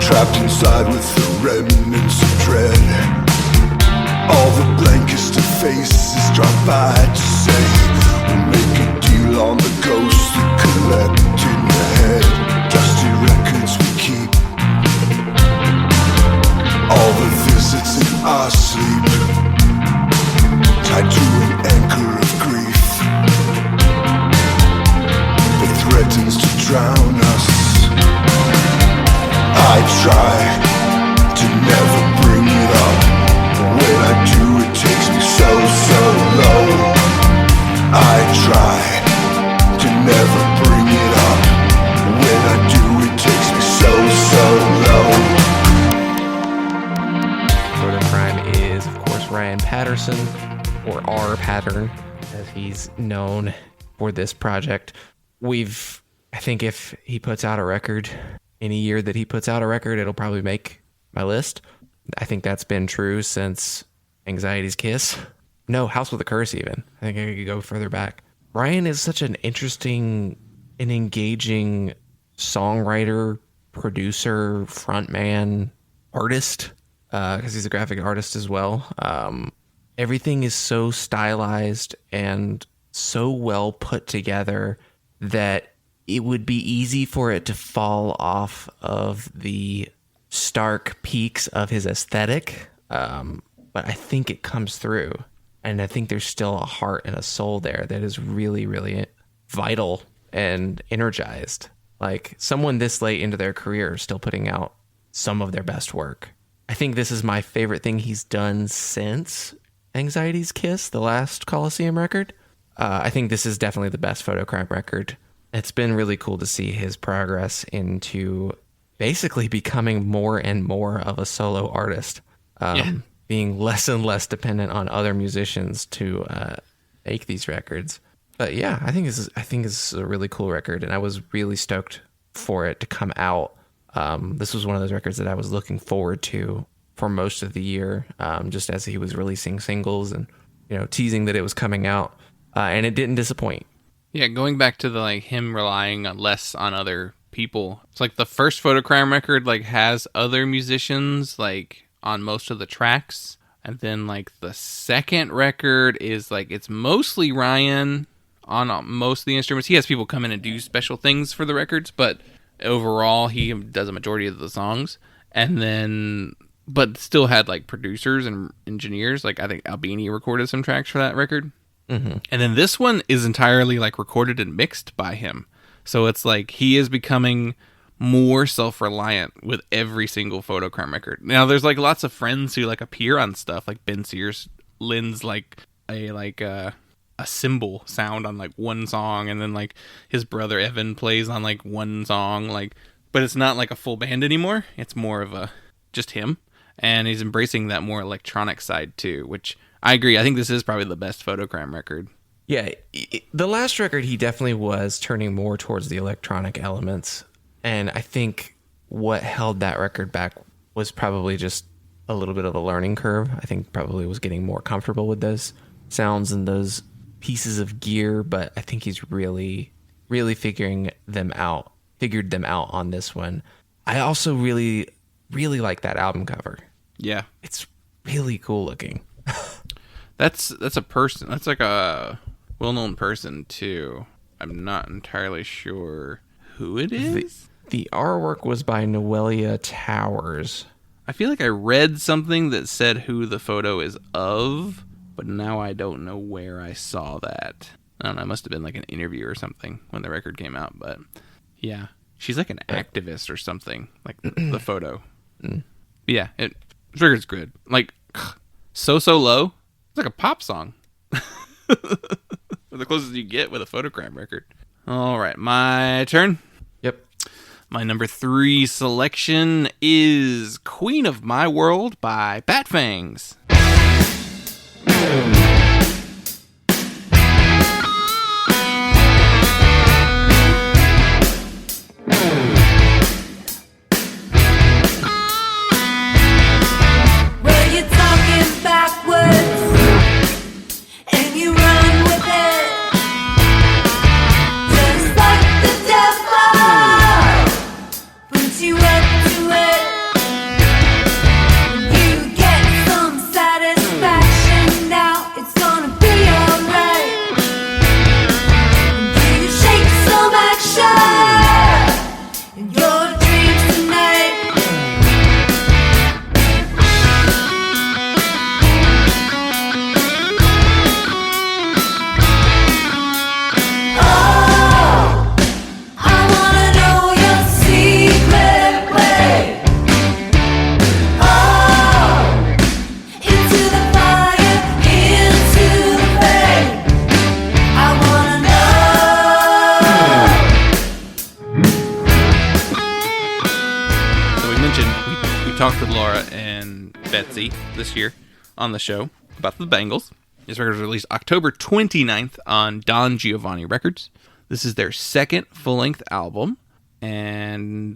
Trapped inside with the remnants of dread. All the blankest of faces drop by to say we'll make a deal on the ghosts that collect in the head. Dusty records we keep, all the visits in our sleep, tied to an anchor of grief that threatens to drown us. I try to never bring it up. When I do, it takes me so, so low. I try to never bring it up. When I do, it takes me so, so low. Fotocrime is, of course, Ryan Patterson, or R. Pattern, as he's known for this project. I think if he puts out a record, any year that he puts out a record, it'll probably make my list. I think that's been true since Anxiety's Kiss. No, House with a Curse even. I think I could go further back. Ryan is such an interesting and engaging songwriter, producer, frontman, artist, because he's a graphic artist as well. Everything is so stylized and so well put together that it would be easy for it to fall off of the stark peaks of his aesthetic. But I think it comes through. And I think there's still a heart and a soul there that is really, really vital and energized. Like, someone this late into their career is still putting out some of their best work. I think this is my favorite thing he's done since Anxiety's Kiss, the last Coliseum record. I think this is definitely the best Fotocrime record. It's been really cool to see his progress into basically becoming more and more of a solo artist. Being less and less dependent on other musicians to make these records. But yeah, I think this is a really cool record, and I was really stoked for it to come out. This was one of those records that I was looking forward to for most of the year, just as he was releasing singles and teasing that it was coming out, and it didn't disappoint. Yeah, going back to the him relying less on other people. It's like the first Fotocrime record has other musicians on most of the tracks, and then the second record is it's mostly Ryan on most of the instruments. He has people come in and do special things for the records, but overall he does a majority of the songs. And then but still had producers and engineers. I think Albini recorded some tracks for that record. Mm-hmm. And then this one is entirely recorded and mixed by him, so it's he is becoming more self-reliant with every single Fotocrime record. Now there's lots of friends who appear on stuff, Ben Sears lends a cymbal sound on one song, and then his brother Evan plays on one song, but it's not a full band anymore. It's more of a just him, and he's embracing that more electronic side too, which I agree. I think this is probably the best Fotocrime record. Yeah, the last record he definitely was turning more towards the electronic elements. And I think what held that record back was probably just a little bit of a learning curve. I think probably was getting more comfortable with those sounds and those pieces of gear, but I think he's really, really figured them out on this one. I also really, really like that album cover. Yeah. It's really cool looking. That's a person. That's a well-known person too. I'm not entirely sure who it is. The artwork was by Noelia Towers. I feel I read something that said who the photo is of, but now I don't know where I saw that. I don't know. It must have been an interview or something when the record came out, but yeah. She's an activist or something, the photo. But yeah, this record's good. So Low. It's a pop song. The closest you get with a Fotocrime record. All right, my turn. Yep. My number 3 selection is Queen of My World by Fangs. Well, you're talking backwards, and you run with it, just like the devil puts you up to it. You get some satisfaction now, it's gonna be alright. Do you shake some action in your dreams tonight? Oh, I wanna know your secret way. Oh, into the fire, into the flame. I wanna know. So we mentioned we talked with Laura and Betsy this year on the show about the Bangles. This record was released October 29th on Don Giovanni Records. This is their second full-length album, and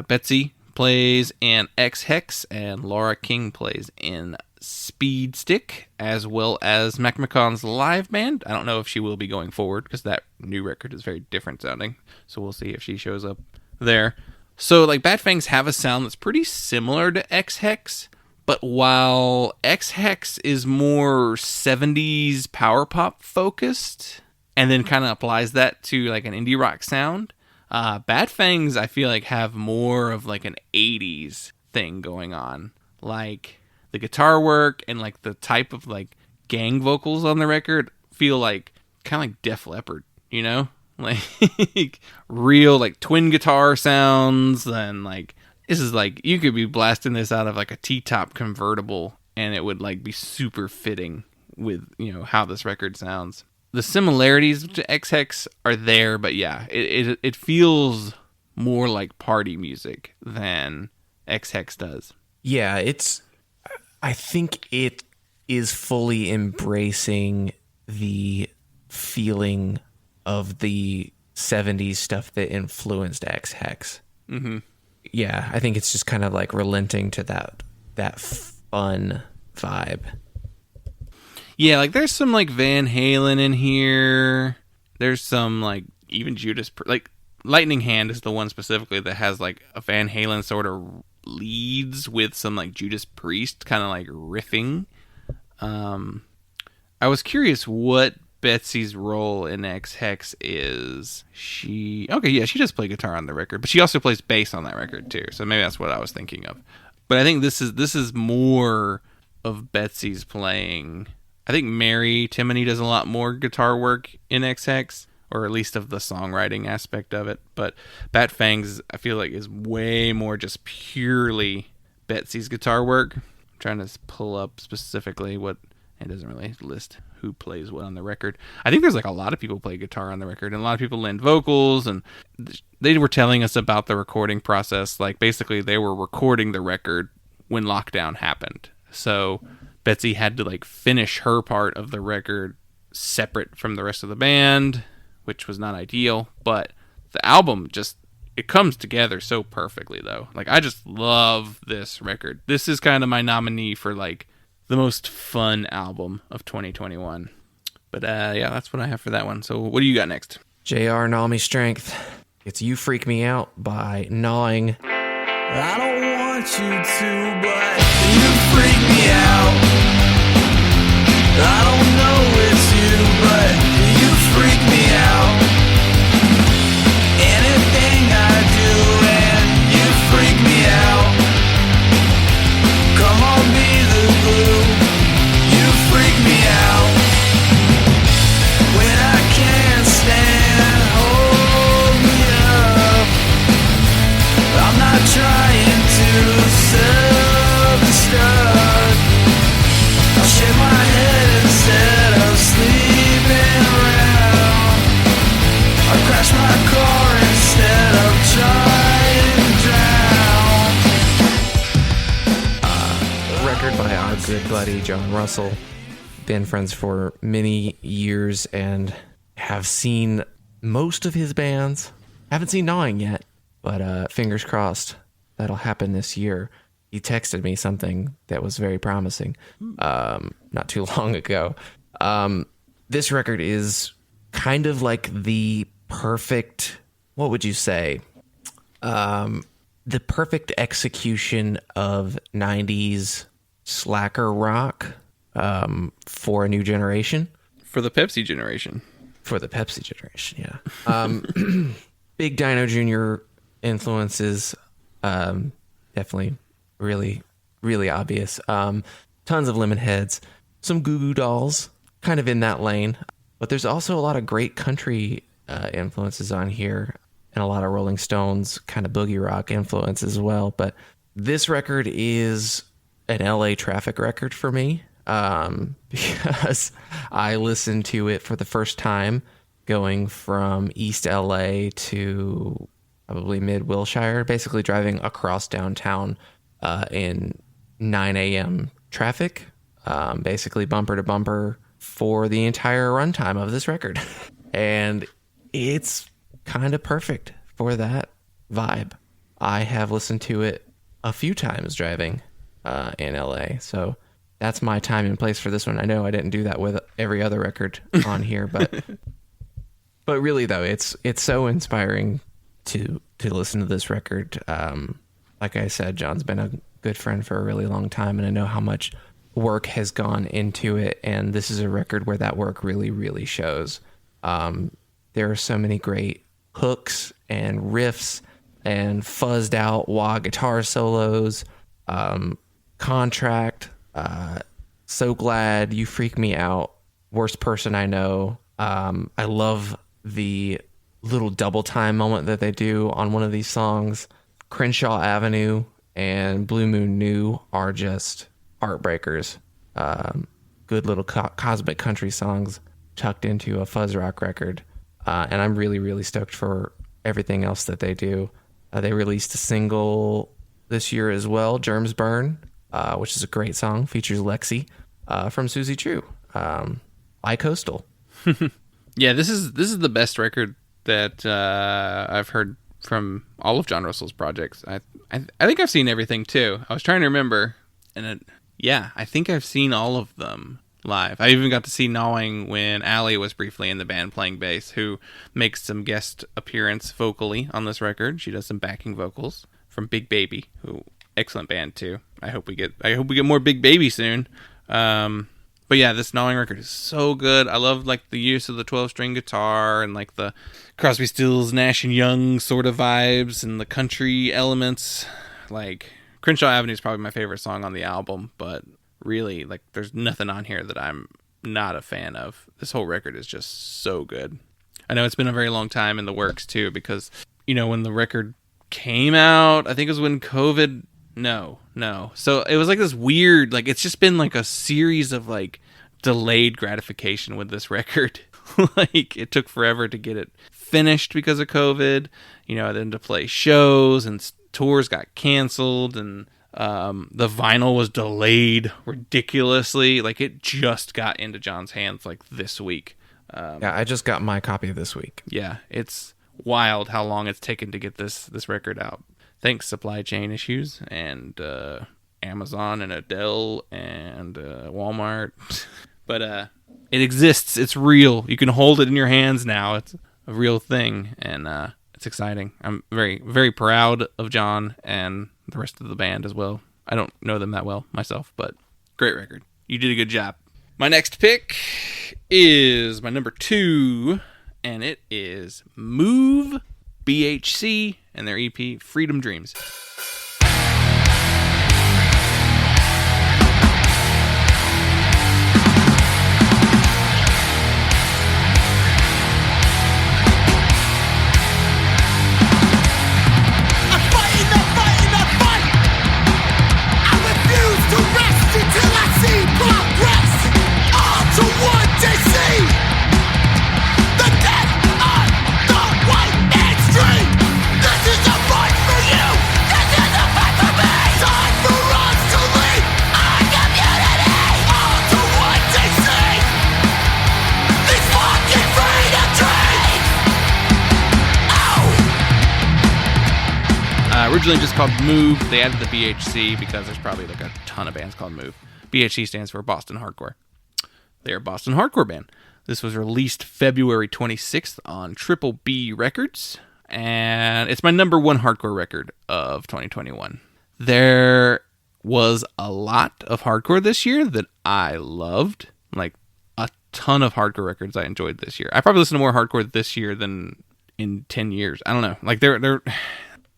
Betsy plays in X-Hex, and Laura King plays in Speed Stick, as well as Mac McConn's live band. I don't know if she will be going forward, because that new record is very different sounding, so we'll see if she shows up there. So, like, Bat Fangs have a sound that's pretty similar to X-Hex, but while X-Hex is more 70s power pop focused, and then kind of applies that to, like, an indie rock sound, Bat Fangs, I feel like, have more of, like, an 80s thing going on. Like, the guitar work and, like, the type of, like, gang vocals on the record feel like, kind of like Def Leppard, you know? Like real like twin guitar sounds, and like this is like you could be blasting this out of like a T-top convertible and it would like be super fitting with, you know, how this record sounds. The similarities to X-Hex are there, but yeah, it feels more like party music than X-Hex does. Yeah, I think it is fully embracing the feeling of the 70s stuff that influenced X-Hex. Mm-hmm. Yeah, I think it's just kind of like relenting to that fun vibe. Yeah, like there's some like Van Halen in here. There's some like even Judas, like Lightning Hand is the one specifically that has like a Van Halen sort of leads with some like Judas Priest kind of like riffing. I was curious what Betsy's role in X-Hex is. She does play guitar on the record, but she also plays bass on that record too. So maybe that's what I was thinking of. But I think this is more of Betsy's playing. I think Mary Timony does a lot more guitar work in X-Hex, or at least of the songwriting aspect of it. But Bat Fangs, I feel like, is way more just purely Betsy's guitar work. I'm trying to pull up specifically what it doesn't really list who plays what on the record. I think there's like a lot of people play guitar on the record, and a lot of people lend vocals, and they were telling us about the recording process. Like basically they were recording the record when lockdown happened. So Betsy had to like finish her part of the record separate from the rest of the band, which was not ideal, but the album just, it comes together so perfectly though. Like I just love this record. This is kind of my nominee for like the most fun album of 2021. But yeah, that's what I have for that one. So what do you got next? JR Gnaw Me Strength. It's You Freak Me Out by Gnawing. I don't want you to, but you freak me out. I don't know it's you, but you freak me out. Anything I do and you freak me out. Come on, be the glue. You freak me out. When I can't stand, hold me up. I'm not trying to self-destruct. I'll shake my head instead of sleeping around. I'll crash my car instead of trying to drown. Record by our good buddy John Russell. Been friends for many years and have seen most of his bands. Haven't seen Gnawing yet, but fingers crossed that'll happen this year. He texted me something that was very promising not too long ago. This record is kind of like the perfect, what would you say? The perfect execution of 90s slacker rock for a new generation. For the Pepsi generation. For the Pepsi generation, yeah. Big Dino Jr. influences, definitely really, really obvious. Tons of Lemonheads, some Goo Goo Dolls, kind of in that lane. But there's also a lot of great country influences on here, and a lot of Rolling Stones kind of boogie rock influence as well. But this record is an LA traffic record for me, because I listened to it for the first time going from East LA to probably mid Wilshire, basically driving across downtown in 9 a.m. traffic, basically bumper to bumper for the entire runtime of this record. And it's kind of perfect for that vibe. I have listened to it a few times driving in LA, so that's my time and place for this one. I know I didn't do that with every other record on here, but really though, it's so inspiring to to listen to this record. Like I said, John's been a good friend for a really long time, and I know how much work has gone into it, and this is a record where that work really, really shows. There are so many great hooks and riffs and fuzzed out wah guitar solos. Contract, So Glad, You Freak Me Out, Worst Person I Know. I love the little double time moment that they do on one of these songs. Crenshaw Avenue and Blue Moon New are just heartbreakers. Good little cosmic country songs tucked into a fuzz rock record. And I'm really, really stoked for everything else that they do. They released a single this year as well, Germs Burn, which is a great song, features Lexi from Suzie True. Coastal. Yeah, this is the best record that I've heard from all of John Russell's projects. I think I've seen everything too. I was trying to remember, and I think I've seen all of them live. I even got to see Gnawing when Allie was briefly in the band playing bass, who makes some guest appearance vocally on this record. She does some backing vocals from Big Baby, who excellent band too. I hope we get more Big Baby soon. But yeah, this Gnawing record is so good. I love like the use of the 12-string guitar and like the Crosby, Stills, Nash and Young sort of vibes and the country elements. Like Crenshaw Avenue is probably my favorite song on the album, but really, like, there's nothing on here that I'm not a fan of. This whole record is just so good. I know it's been a very long time in the works too, because when the record came out, I think it was when COVID. No. So it was like this weird, like, it's just been like a series of like delayed gratification with this record. Like, it took forever to get it finished because of COVID, then to play shows and tours got canceled, and the vinyl was delayed ridiculously. Like, it just got into John's hands like this week. Yeah, I just got my copy this week. Yeah, it's wild how long it's taken to get this record out. Thanks, supply chain issues and Amazon and Adele and Walmart. But it exists. It's real. You can hold it in your hands now. It's a real thing, and it's exciting. I'm very, very proud of John and the rest of the band as well. I don't know them that well myself, but great record. You did a good job. My next pick is my number 2, and it is Move, BHC, and their EP, Freedom Dreams. Originally just called Move. They added the BHC because there's probably like a ton of bands called Move. BHC stands for Boston Hardcore. They're a Boston hardcore band. This was released February 26th on Triple B Records, and it's my number 1 hardcore record of 2021. There was a lot of hardcore this year that I loved. Like, a ton of hardcore records I enjoyed this year. I probably listened to more hardcore this year than in 10 years. I don't know. Like, there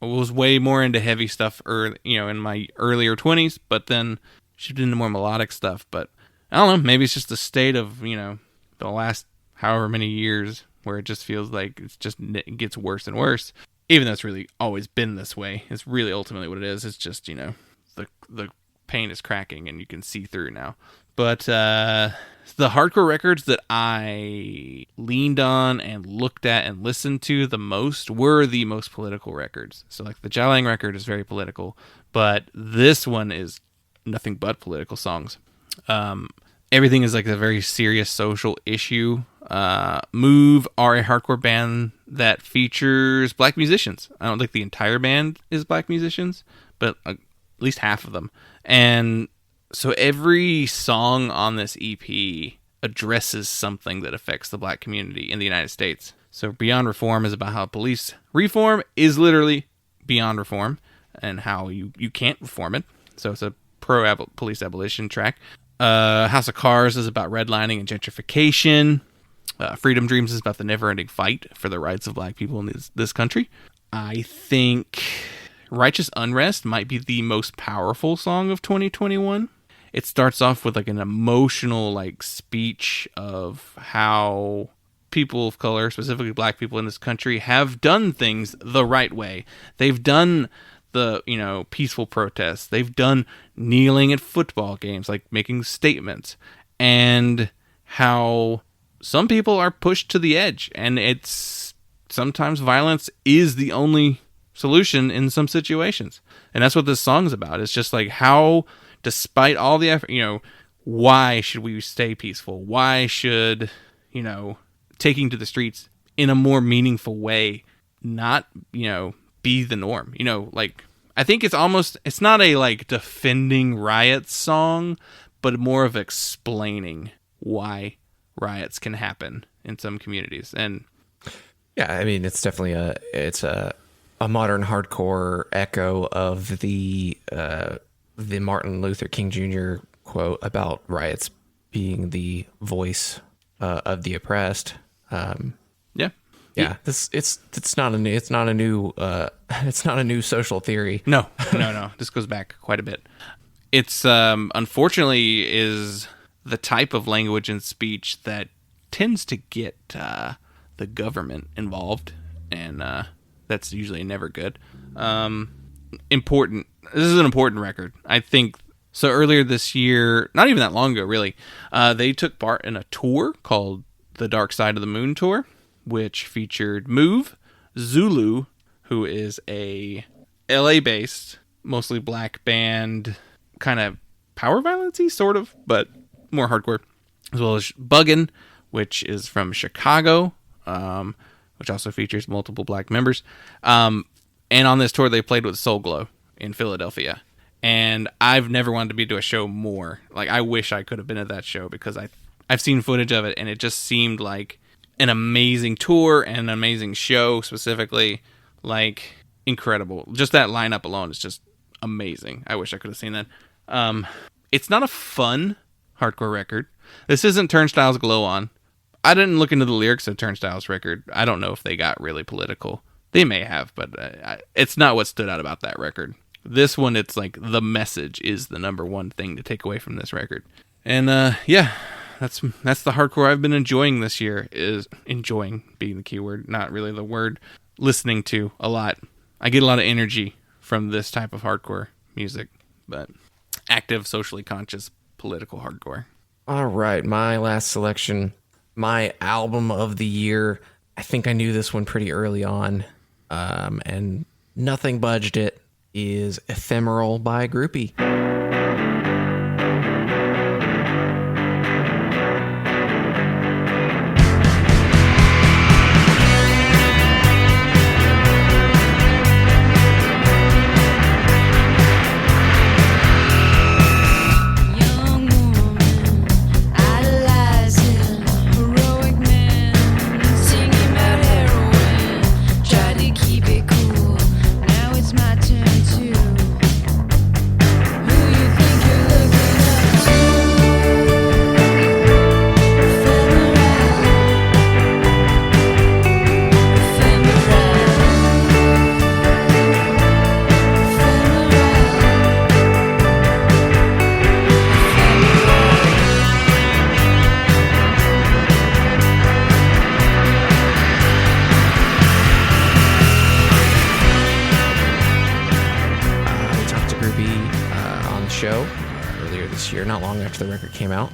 was way more into heavy stuff in my earlier 20s, but then shifted into more melodic stuff. But I don't know, maybe it's just the state of, the last however many years where it just feels like it gets worse and worse. Even though it's really always been this way. It's really ultimately what it is. It's just, the paint is cracking and you can see through now. But the hardcore records that I leaned on and looked at and listened to the most were the most political records. So like the Jalang record is very political, but this one is nothing but political songs. Everything is like a very serious social issue. Move are a hardcore band that features black musicians. I don't think the entire band is black musicians, but at least half of them. And so every song on this EP addresses something that affects the black community in the United States. So Beyond Reform is about how police reform is literally beyond reform and how you can't reform it. So it's a police abolition track. House of Cards is about redlining and gentrification. Freedom Dreams is about the never-ending fight for the rights of black people in this country. I think Righteous Unrest might be the most powerful song of 2021. It starts off with like an emotional like speech of how people of color, specifically black people in this country, have done things the right way. They've done the, peaceful protests. They've done kneeling at football games, like making statements, and how some people are pushed to the edge, and it's sometimes violence is the only solution in some situations. And that's what this song's about. It's just like how, despite all the effort, why should we stay peaceful? Why should, taking to the streets in a more meaningful way not, be the norm? I think it's not a like defending riots song, but more of explaining why riots can happen in some communities. And yeah, I mean, it's definitely a modern hardcore echo of the Martin Luther King Jr. quote about riots being the voice of the oppressed. Yeah, it's not a new social theory. No. This goes back quite a bit. It's unfortunately is the type of language and speech that tends to get the government involved, and that's usually never good. Important. This is an important record, I think. So earlier this year, not even that long ago, really, they took part in a tour called the Dark Side of the Moon Tour, which featured Move, Zulu, who is a LA-based, mostly black band, kind of power violence-y, sort of, but more hardcore, as well as Buggin', which is from Chicago, which also features multiple black members. And on this tour, they played with Soul Glow in Philadelphia. And I've never wanted to be to a show more. Like, I wish I could have been at that show, because I've seen footage of it, and it just seemed like an amazing tour and an amazing show, specifically. Like, incredible. Just that lineup alone is just amazing. I wish I could have seen that. It's not a fun hardcore record. This isn't Turnstile's Glow On. I didn't look into the lyrics of Turnstile's record. I don't know if they got really political. They may have, but it's not what stood out about that record. This one, it's like the message is the number one thing to take away from this record. And yeah, that's the hardcore I've been enjoying this year. Is enjoying being the key word, not really the word. Listening to a lot. I get a lot of energy from this type of hardcore music, but active, socially conscious, political hardcore. All right, my last selection, my album of the year. I think I knew this one pretty early on, and nothing budged it, is Ephemeral by Groupie. Not long after the record came out.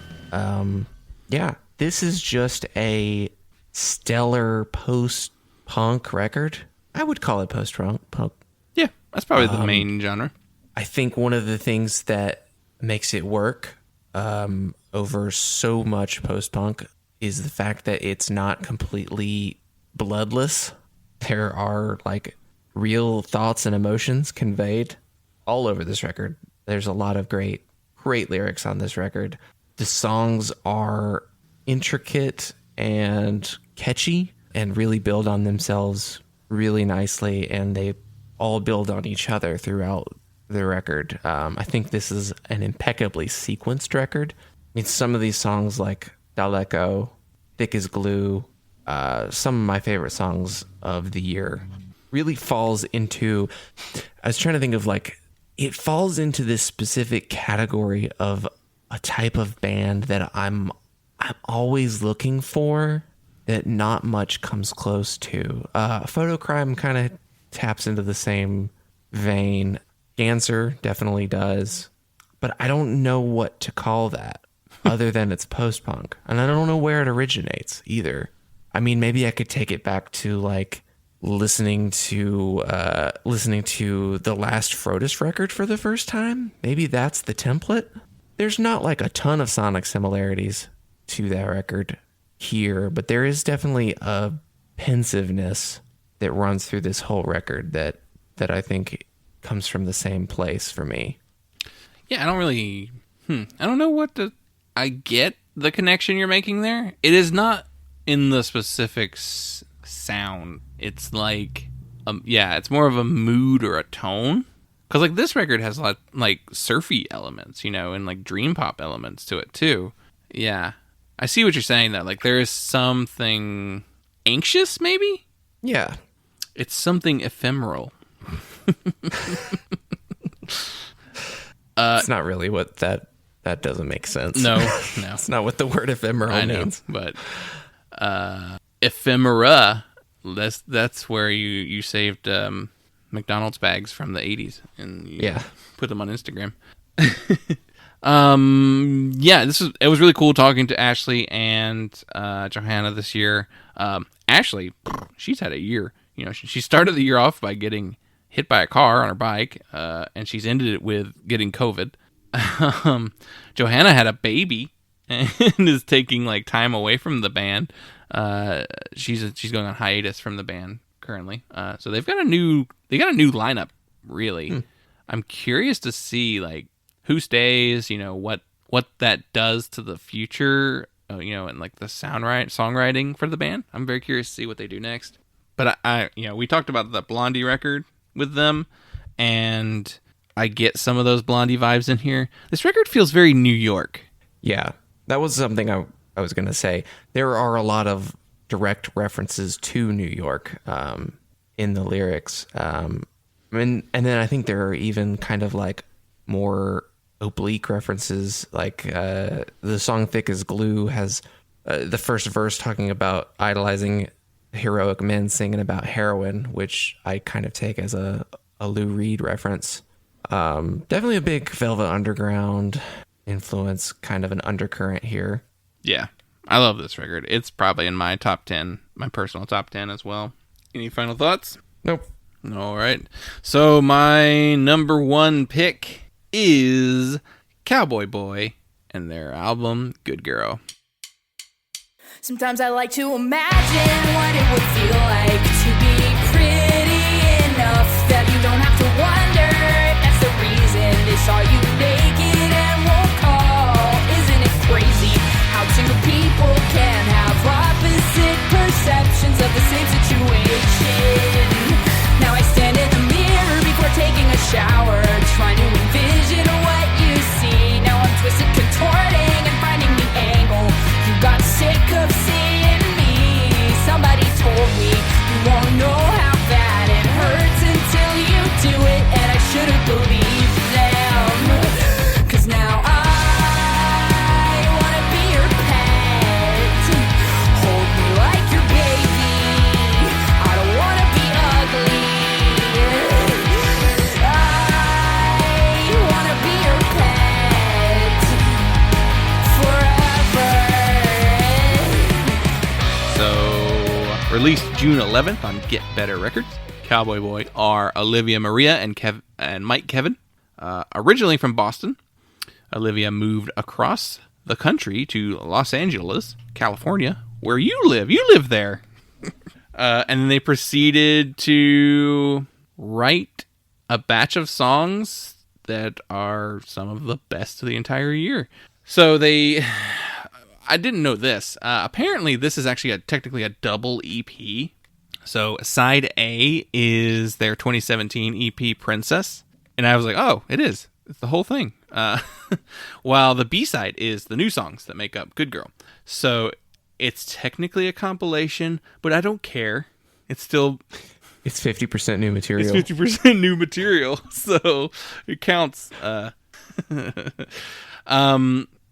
Yeah, this is just a stellar post-punk record. I would call it post-punk. Yeah, that's probably the main genre. I think one of the things that makes it work over so much post-punk is the fact that it's not completely bloodless. There are like real thoughts and emotions conveyed all over this record. There's a lot of great lyrics on this record. The songs are intricate and catchy and really build on themselves really nicely, and they all build on each other throughout the record. I think this is an impeccably sequenced record. I mean, some of these songs like Daleko, Thick as Glue, some of my favorite songs of the year, really falls into, I was trying to think of like, it falls into this specific category of a type of band that I'm always looking for that not much comes close to. Fotocrime kind of taps into the same vein. Ganser definitely does, but I don't know what to call that other than it's post-punk, and I don't know where it originates either. I mean, maybe I could take it back to like listening to the last Frodis record for the first time. Maybe that's the template. There's not like a ton of sonic similarities to that record here, but there is definitely a pensiveness that runs through this whole record that I think comes from the same place for me. Yeah, I don't really I don't know what to... I get the connection you're making there. It is not in the specific sound. It's like it's more of a mood or a tone. Because like this record has a lot like surfy elements, you know, and like dream pop elements to it too. Yeah, I see what you're saying though. Like there is something anxious, maybe. Yeah, it's something ephemeral. It's not really what that doesn't make sense. No. It's not what the word ephemeral means. But ephemera. That's where you saved McDonald's bags from the 80s and you put them on Instagram. It was really cool talking to Ashley and Johanna this year. Ashley, she's had a year. You know, she started the year off by getting hit by a car on her bike, and she's ended it with getting COVID. Johanna had a baby and is taking like time away from the band. She's going on hiatus from the band currently. So they've got a new lineup. Really, I'm curious to see like who stays. You know what that does to the future. You know, and like the songwriting for the band. I'm very curious to see what they do next. But we talked about the Blondie record with them, and I get some of those Blondie vibes in here. This record feels very New York. Yeah, that was something I was going to say. There are a lot of direct references to New York in the lyrics. And then I think there are even kind of like more oblique references. Like the song Thick as Glue has the first verse talking about idolizing heroic men singing about heroin, which I kind of take as a Lou Reed reference. Definitely a big Velvet Underground influence, kind of an undercurrent here. Yeah, I love this record. It's probably in my top 10, my personal top 10 as well. Any final thoughts? Nope. All right. So my number one pick is Cowboy Boy and their album Good Girl. Sometimes I like to imagine what it would feel like to be pretty enough that you don't have to wonder if that's the reason they saw you naked and won't call. Isn't it crazy how two people can have opposite perceptions of the same situation? Now I stand in the mirror before taking a shower, trying to envision what you see. Now I'm twisted, contorting, and finding the angle. You got sick of seeing me. Somebody told me you won't know how bad it hurts until you do it, and I should've believed them. 'Cause now I wanna be your pet. Hold me like your baby. I don't wanna be ugly. I wanna be your pet forever. So, released June 11th on Get Better Records. Cowboy Boy are Olivia Maria and Mike Kevin. Originally from Boston, Olivia moved across the country to Los Angeles, California, where you live. You live there. And then they proceeded to write a batch of songs that are some of the best of the entire year. So I didn't know this. Apparently, this is actually technically a double EP. So side A is their 2017 EP Princess. And I was like, oh, it is. It's the whole thing. While the B-side is the new songs that make up Good Girl. So it's technically a compilation, but I don't care. It's still... It's 50% new material. It's 50% new material, so it counts.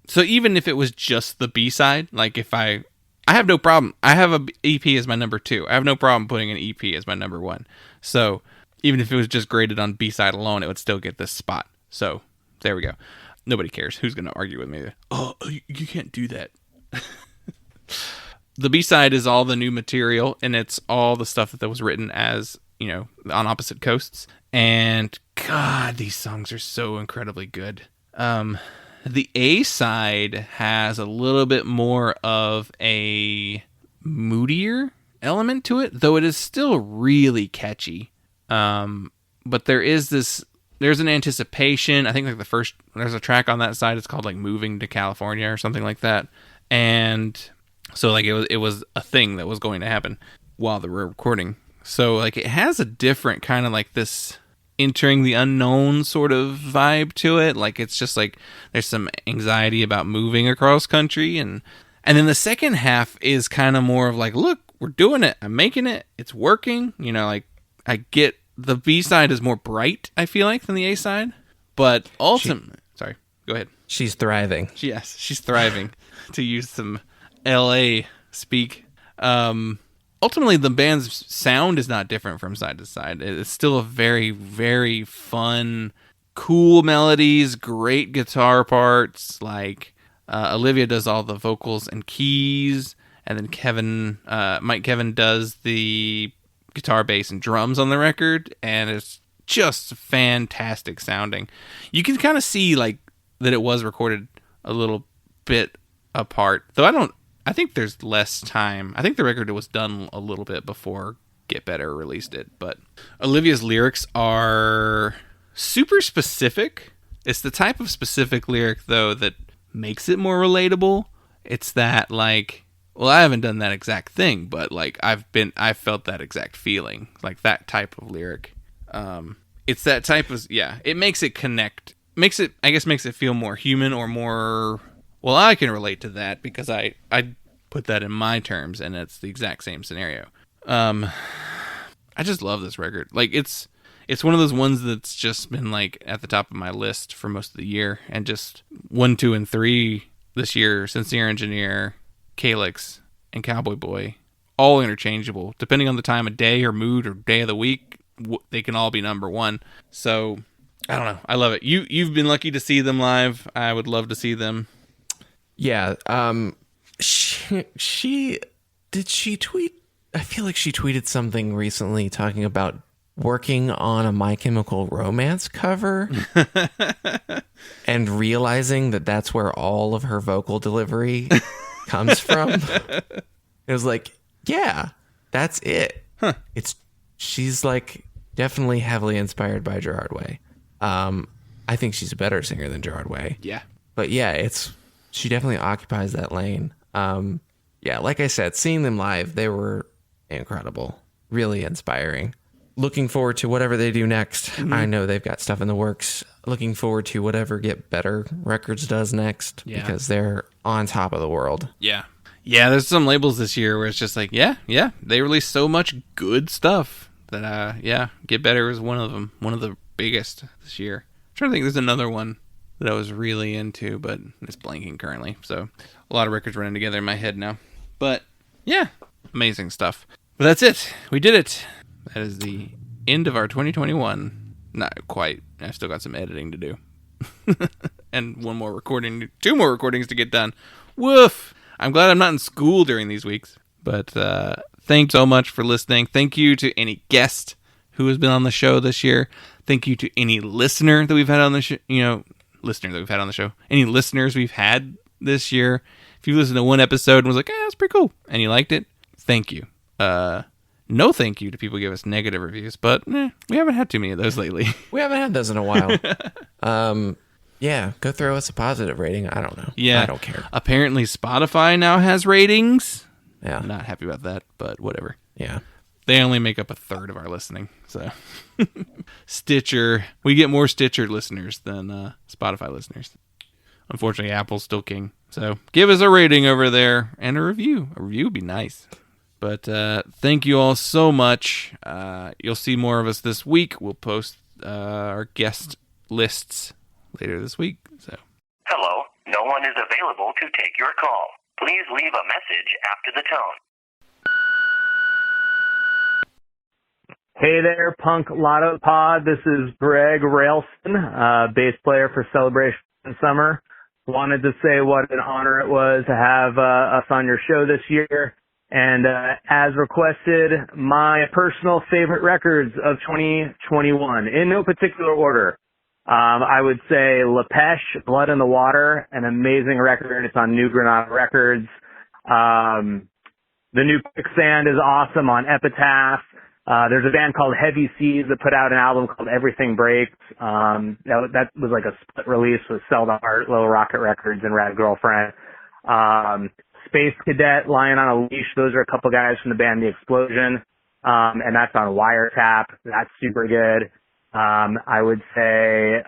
So even if it was just the B-side, like if I have no problem. I have a EP as my number 2. I have no problem putting an EP as my number 1. So even if it was just graded on B-side alone, it would still get this spot. So there we go. Nobody cares. Who's going to argue with me? Oh, you can't do that. The B-side is all the new material, and it's all the stuff that was written as, on opposite coasts. And God, these songs are so incredibly good. The A-side has a little bit more of a moodier element to it, though it is still really catchy. But there's an anticipation. I think like there's a track on that side. It's called like Moving to California or something like that. And so like it was a thing that was going to happen while they were recording. So like it has a different kind of like this entering the unknown sort of vibe to it. Like it's just like there's some anxiety about moving across country, and then the second half is kind of more of like, look, we're doing it, I'm making it, it's working. Like I get the B side is more bright, I feel like, than the A side, but ultimately, sorry, go ahead. She's thriving. Yes, she's thriving, to use some LA speak. Ultimately, the band's sound is not different from side to side. It's still a very, very fun, cool melodies, great guitar parts. Like Olivia does all the vocals and keys, and then Mike Kevin does the guitar, bass, and drums on the record, and it's just fantastic sounding. You can kind of see like that it was recorded a little bit apart, though I think there's less time. I think the record was done a little bit before Get Better released it. But Olivia's lyrics are super specific. It's the type of specific lyric, though, that makes it more relatable. It's that, like, well, I haven't done that exact thing, but, like, I've felt that exact feeling. Like, that type of lyric. It's that type of, it makes it connect. Makes it feel more human or more... Well, I can relate to that because I put that in my terms, and it's the exact same scenario. I just love this record. Like it's one of those ones that's just been like at the top of my list for most of the year, and just 1, 2, and 3 this year: Sincere Engineer, Calyx, and Cowboy Boy, all interchangeable depending on the time of day or mood or day of the week. They can all be number 1. So I don't know. I love it. You've been lucky to see them live. I would love to see them. Yeah. She tweet? I feel like she tweeted something recently talking about working on a My Chemical Romance cover and realizing that that's where all of her vocal delivery comes from. It was like, yeah, that's it. Huh. She's like definitely heavily inspired by Gerard Way. I think she's a better singer than Gerard Way. Yeah. But yeah, she definitely occupies that lane. Like I said, seeing them live, they were incredible, really inspiring. Looking forward to whatever they do next. Mm-hmm. I know they've got stuff in the works. Looking forward to whatever Get Better Records does next, because they're on top of the world. Yeah. Yeah, there's some labels this year where it's just like, they release so much good stuff that, Get Better is one of them, one of the biggest this year. I'm trying to think, there's another one that I was really into, but it's blanking currently. So a lot of records running together in my head now. But yeah, amazing stuff. But that's it. We did it. That is the end of our 2021. Not quite. I still got some editing to do. And 2 more recordings to get done. Woof. I'm glad I'm not in school during these weeks. But thanks so much for listening. Thank you to any guest who has been on the show this year. Thank you to any listener that we've had on the show. Any listeners we've had this year. If you listened to one episode and was like, that's pretty cool, and you liked it, thank you. No thank you to people who give us negative reviews, but we haven't had too many of those lately. We haven't had those in a while. Yeah, go throw us a positive rating. I don't know. Yeah. I don't care. Apparently Spotify now has ratings. Yeah. I'm not happy about that, but whatever. Yeah. They only make up a third of our listening, so. Stitcher. We get more Stitcher listeners than Spotify listeners. Unfortunately, Apple's still king. So give us a rating over there and a review. A review would be nice. But thank you all so much. You'll see more of us this week. We'll post our guest lists later this week. So. Hello, no one is available to take your call. Please leave a message after the tone. Hey there, Punk Lotto Pod. This is Greg Railson, bass player for Celebration Summer. Wanted to say what an honor it was to have us on your show this year. And as requested, my personal favorite records of 2021, in no particular order. I would say Lepesh, Blood in the Water, an amazing record. It's on New Granada Records. The new Quicksand is awesome on Epitaph. There's a band called Heavy Seas that put out an album called Everything Breaks. That was like a split release with Sell the Heart, Little Rocket Records, and Rad Girlfriend. Space Cadet, Lion on a Leash. Those are a couple guys from the band The Explosion. And that's on Wiretap. That's super good. I would say,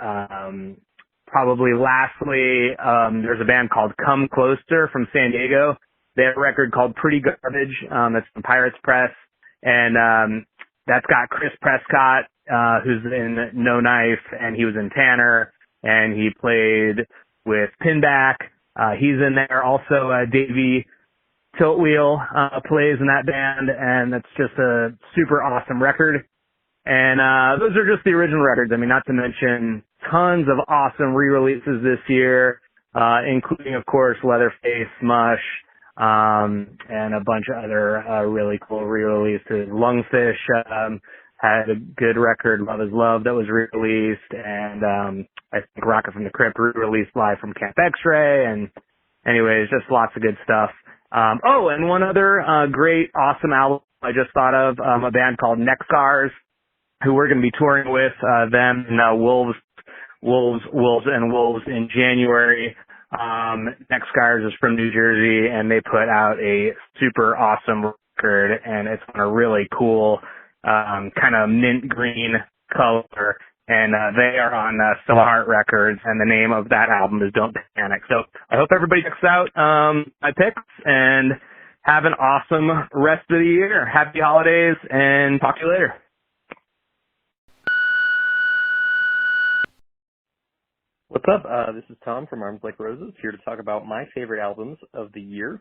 probably lastly, there's a band called Come Closer from San Diego. They have a record called Pretty Garbage. That's from Pirates Press. And, that's got Chris Prescott, who's in No Knife, and he was in Tanner, and he played with Pinback. He's in there. Also, Davey Tiltwheel, plays in that band, and that's just a super awesome record. And those are just the original records. I mean, not to mention tons of awesome re-releases this year, including, of course, Leatherface, Mush, and a bunch of other really cool re-releases. Lungfish had a good record, Love is Love, that was re-released, and I think Rocket from the Crypt re-released live from Camp X-Ray, and anyways, just lots of good stuff. Oh, and one other great, awesome album I just thought of, a band called Neck Scars, who we're going to be touring with, them and Wolves in January. Neck Scars is from New Jersey, and they put out a super awesome record, and it's on a really cool, kind of mint green color, and they are on Still Heart Records, and the name of that album is Don't Panic. So I hope everybody checks out my picks, and have an awesome rest of the year. Happy holidays, and talk to you later. What's up? This is Tom from Arms Like Roses, here to talk about my favorite albums of the year.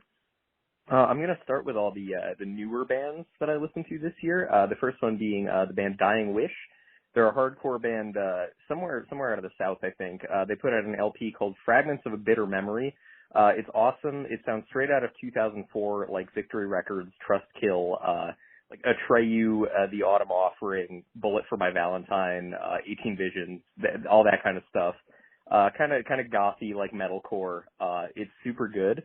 I'm going to start with all the newer bands that I listened to this year. The first one being the band Dying Wish. They're a hardcore band somewhere out of the South, I think. They put out an LP called Fragments of a Bitter Memory. It's awesome. It sounds straight out of 2004, like Victory Records, Trust Kill, like Atreyu, The Autumn Offering, Bullet for My Valentine, 18 Visions, all that kind of stuff. Kind of gothy, like metalcore. It's super good.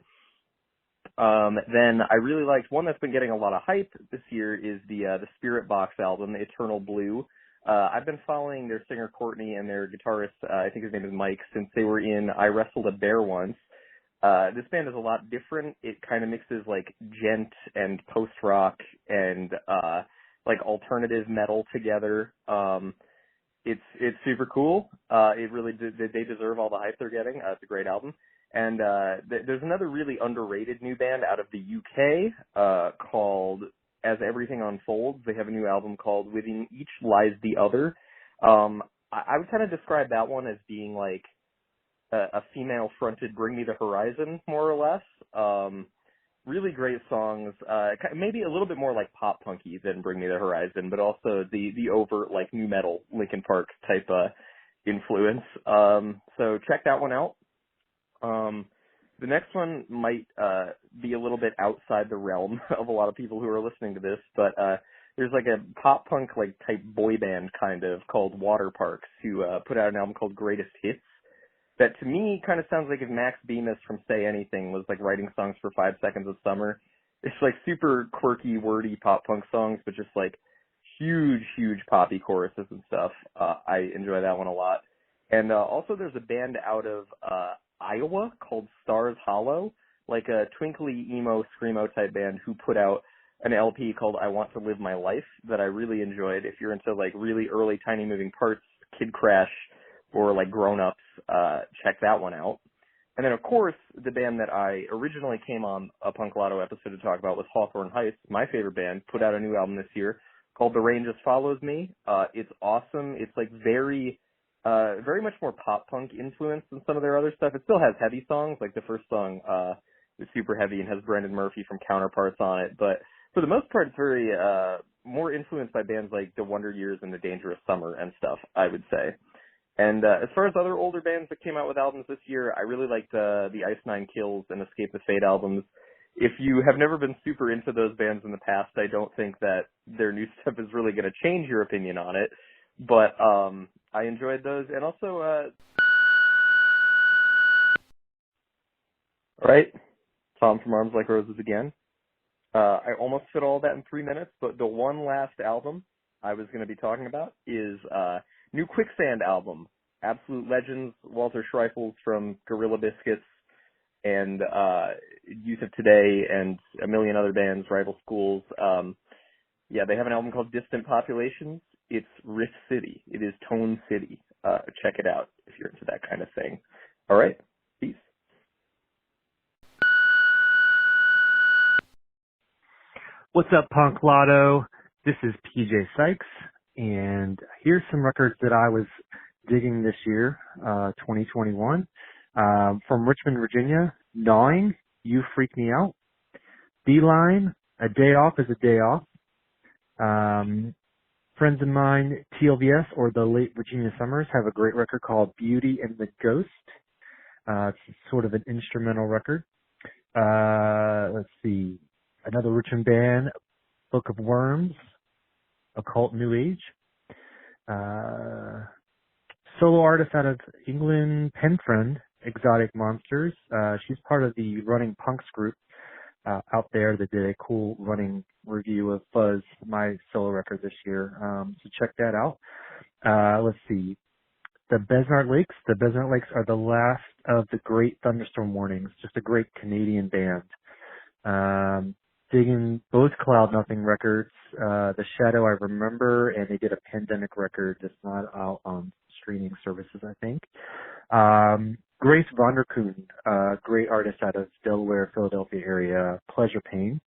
Then I really liked one that's been getting a lot of hype this year is the Spirit Box album, Eternal Blue. I've been following their singer Courtney and their guitarist, I think his name is Mike, since they were in I Wrestled a Bear Once. This band is a lot different. It kind of mixes like gent and post-rock and like alternative metal together. It's super cool. It really they deserve all the hype they're getting. It's a great album. And there's another really underrated new band out of the UK called As Everything Unfolds. They have a new album called Within Each Lies the Other. I would kind of describe that one as being like a female-fronted Bring Me the Horizon, more or less. Really great songs, maybe a little bit more like pop punky than Bring Me the Horizon, but also the overt like new metal Linkin Park type influence. So check that one out. The next one might be a little bit outside the realm of a lot of people who are listening to this, but there's like a pop punk like type boy band kind of called Water Parks who put out an album called Greatest Hits. That to me kind of sounds like if Max Bemis from Say Anything was like writing songs for 5 Seconds of Summer. It's like super quirky, wordy pop punk songs, but just like huge poppy choruses and stuff. I enjoy that one a lot. And also there's a band out of Iowa called Stars Hollow, like a twinkly emo screamo type band who put out an LP called I Want to Live My Life that I really enjoyed. If you're into like really early Tiny Moving Parts, Kid Crash, or like Grown Ups, check that one out. And then of course the band that I originally came on a Punk Lotto episode to talk about was Hawthorne Heights, my favorite band, put out a new album this year called The Rain Just Follows Me. It's awesome. It's like very much more pop punk influence than some of their other stuff. It still has heavy songs, like the first song is super heavy and has Brendan Murphy from Counterparts on it, but for the most part, it's very more influenced by bands like The Wonder Years and The Dangerous Summer and stuff, I would say. And as far as other older bands that came out with albums this year, I really liked the Ice Nine Kills and Escape the Fate albums. If you have never been super into those bands in the past, I don't think that their new stuff is really going to change your opinion on it. But I enjoyed those. And also, all right, Tom from Arms Like Roses again. I almost fit all that in 3 minutes, but the one last album I was going to be talking about is new Quicksand album. Absolute legends, Walter Schreifels from Gorilla Biscuits and Youth of Today and a million other bands, Rival Schools. Yeah, they have an album called Distant Populations. It's Riff City. It is Tone City. Check it out if you're into that kind of thing. All right, peace. What's up, Punk Lotto? This is PJ Sykes, and here's some records that I was digging this year, 2021. From Richmond, Virginia, Gnawing, You Freak Me Out. Beeline, A Day Off is a Day Off. Friends of mine, TLVS, or the Late Virginia Summers, have a great record called Beauty and the Ghost. It's sort of an instrumental record. Let's see. Another Richmond band, Book of Worms, Occult New Age. Solo artist out of England, Penfriend, Exotic Monsters. She's part of the Running Punks group out there that did a cool running review of Fuzz, my solo record this year. So check that out. Let's see. The Besnard Lakes. The Besnard Lakes are the last of the Great Thunderstorm Warnings. Just a great Canadian band. Digging both Cloud Nothing records, The Shadow I Remember, and they did a Pandemic record that's not out on streaming services, I think. Grace Vonderkoon, great artist out of Delaware, Philadelphia area, Pleasure Pain.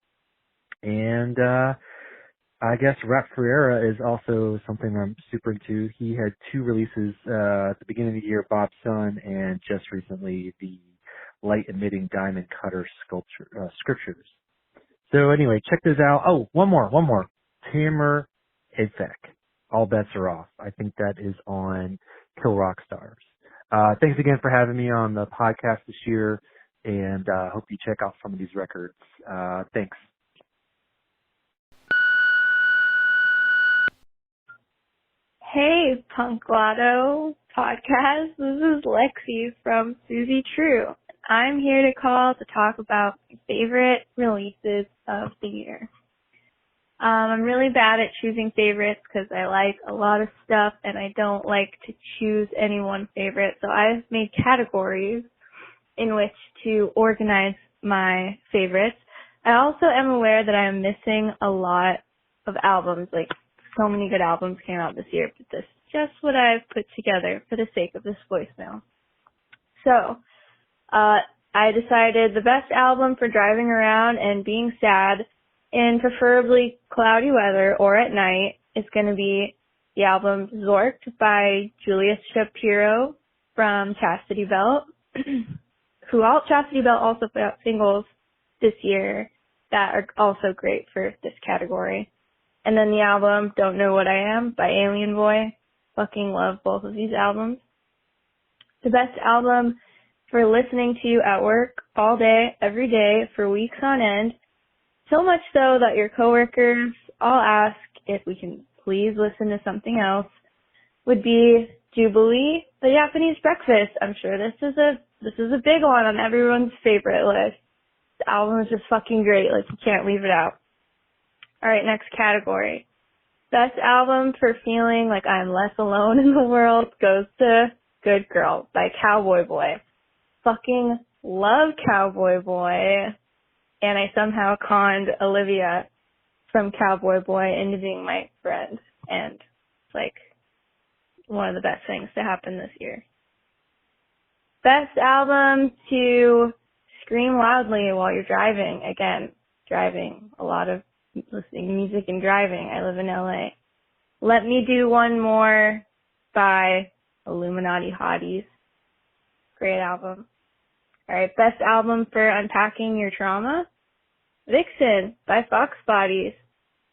And I guess Rap Ferreira is also something I'm super into. He had 2 releases at the beginning of the year, Bob's Son, and just recently the Light Emitting Diamond Cutter Scriptures. So anyway, check this out. Oh, one more. Tamer Edfek. All Bets Are Off. I think that is on Kill Rock Stars. Thanks again for having me on the podcast this year, and hope you check out some of these records. Thanks. Hey, Punk Lotto podcast. This is Lexi from Suzie True. I'm here to call to talk about my favorite releases of the year. I'm really bad at choosing favorites because I like a lot of stuff and I don't like to choose any one favorite. So I've made categories in which to organize my favorites. I also am aware that I'm missing a lot of albums. Like, so many good albums came out this year, but this is just what I've put together for the sake of this voicemail. So, I decided the best album for driving around and being sad in preferably cloudy weather or at night is going to be the album Zorked by Julius Shapiro from Chastity Belt, Chastity Belt also put out singles this year that are also great for this category. And then the album Don't Know What I Am by Alien Boy. Fucking love both of these albums. The best album for listening to at work all day, every day, for weeks on end. So much so that your coworkers all ask if we can please listen to something else, would be Jubilee, the Japanese Breakfast. I'm sure this is a big one on everyone's favorite list. The album is just fucking great. Like, you can't leave it out. Alright, next category. Best album for feeling like I'm less alone in the world goes to Good Girl by Cowboy Boy. Fucking love Cowboy Boy. And I somehow conned Olivia from Cowboy Boy into being my friend. And it's like one of the best things to happen this year. Best album to scream loudly while you're driving. Again, driving. A lot of listening to music and driving. I live in LA. Let Me Do One More by Illuminati Hotties. Great album. Alright, best album for unpacking your trauma? Vixen by Fox Bodies.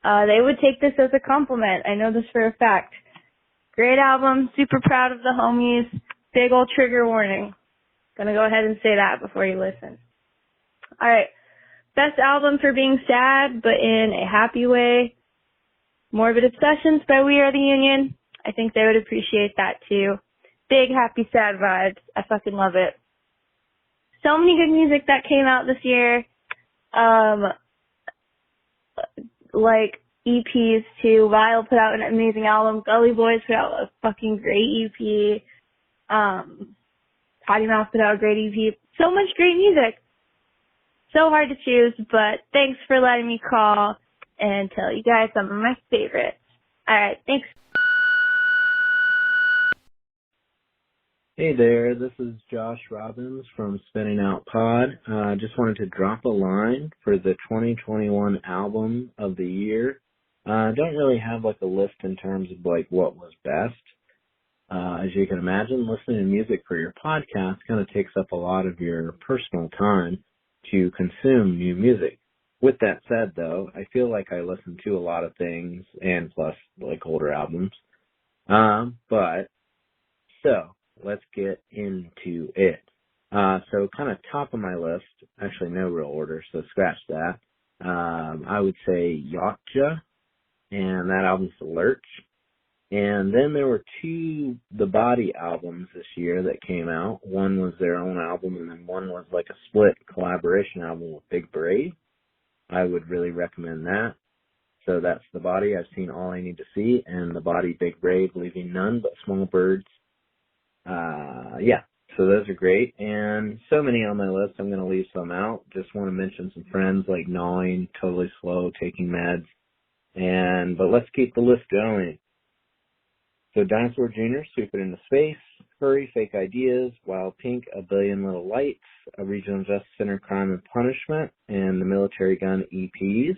They would take this as a compliment. I know this for a fact. Great album. Super proud of the homies. Big ol' trigger warning. Gonna go ahead and say that before you listen. Alright. Best album for being sad, but in a happy way. Morbid Obsessions by We Are the Union. I think they would appreciate that too. Big happy sad vibes. I fucking love it. So many good music that came out this year. Like EPs too. Vile put out an amazing album. Gully Boys put out a fucking great EP. Potty Mouth put out a great EP. So much great music. So hard to choose, but thanks for letting me call and tell you guys some of my favorites. Alright, thanks. Hey there, this is Josh Robbins from Spinning Out Pod. Just wanted to drop a line for the 2021 album of the year. Don't really have like a list in terms of like what was best. As you can imagine, listening to music for your podcast kind of takes up a lot of your personal time to consume new music. With that said though, I feel like I listen to a lot of things and plus like older albums. So let's get into it. So kind of top of my list, actually no real order, so scratch that. I would say Yokja, and that album's The Lurch. And then there were two The Body albums this year that came out. One was their own album, and then one was like a split collaboration album with Big Brave. I would really recommend that. So that's The Body, I've Seen All I Need to See, and The Body, Big Brave, Leaving None But Small Birds. So those are great, and so many on my list. I'm going to leave some out. Just want to mention some friends like Gnawing, Totally Slow, Taking Meds, but let's keep the list going. So Dinosaur Jr., Sweep It Into Space, Hurry, Fake Ideas, Wild Pink, A Billion Little Lights, A Regional Justice Center, Crime and Punishment, and the Military Gun EPs.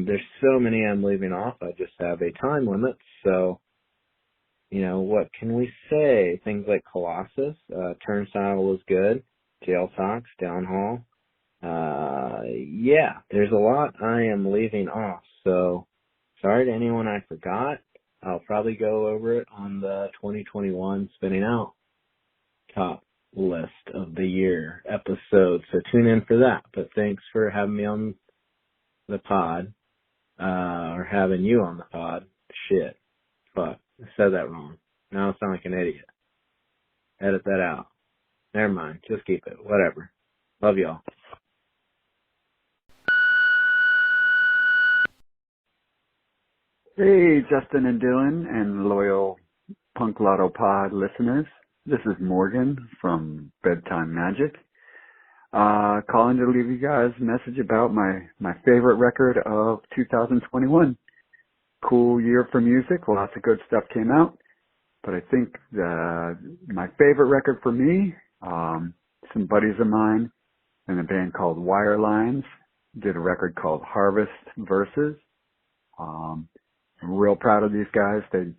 There's so many I'm leaving off. I just have a time limit, so what can we say? Things like Colossus, Turnstile was good, Jail Talks, Downhaul. There's a lot I am leaving off, so sorry to anyone I forgot. I'll probably go over it on the 2021 Spinning Out top list of the year episode, so tune in for that. But thanks for having me on the pod, or having you on the pod. Shit. Fuck. I said that wrong. Now I sound like an idiot. Edit that out. Never mind. Just keep it. Whatever. Love y'all. Hey, Justin and Dylan and loyal Punk Lotto Pod listeners. This is Morgan from Bedtime Magic. Calling to leave you guys a message about my favorite record of 2021. Cool year for music. Lots of good stuff came out. But I think my favorite record for me, some buddies of mine in a band called Wirelines did a record called Harvest Verses. I'm real proud of these guys. They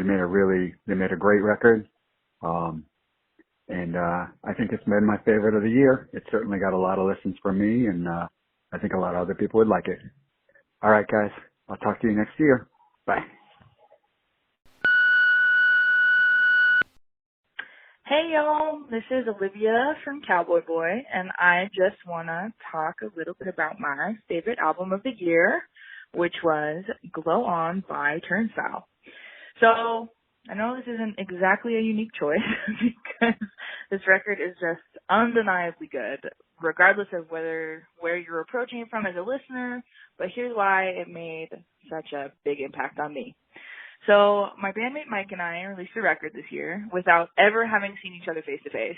made a great record. I think it's been my favorite of the year. It certainly got a lot of listens from me, and I think a lot of other people would like it. All right, guys. I'll talk to you next year. Bye. Hey y'all, this is Olivia from Cowboy Boy, and I just want to talk a little bit about my favorite album of the year, which was Glow On by Turnstile. So, I know this isn't exactly a unique choice because this record is just undeniably good, regardless of where you're approaching it from as a listener, but here's why it made such a big impact on me. So my bandmate Mike and I released a record this year without ever having seen each other face to face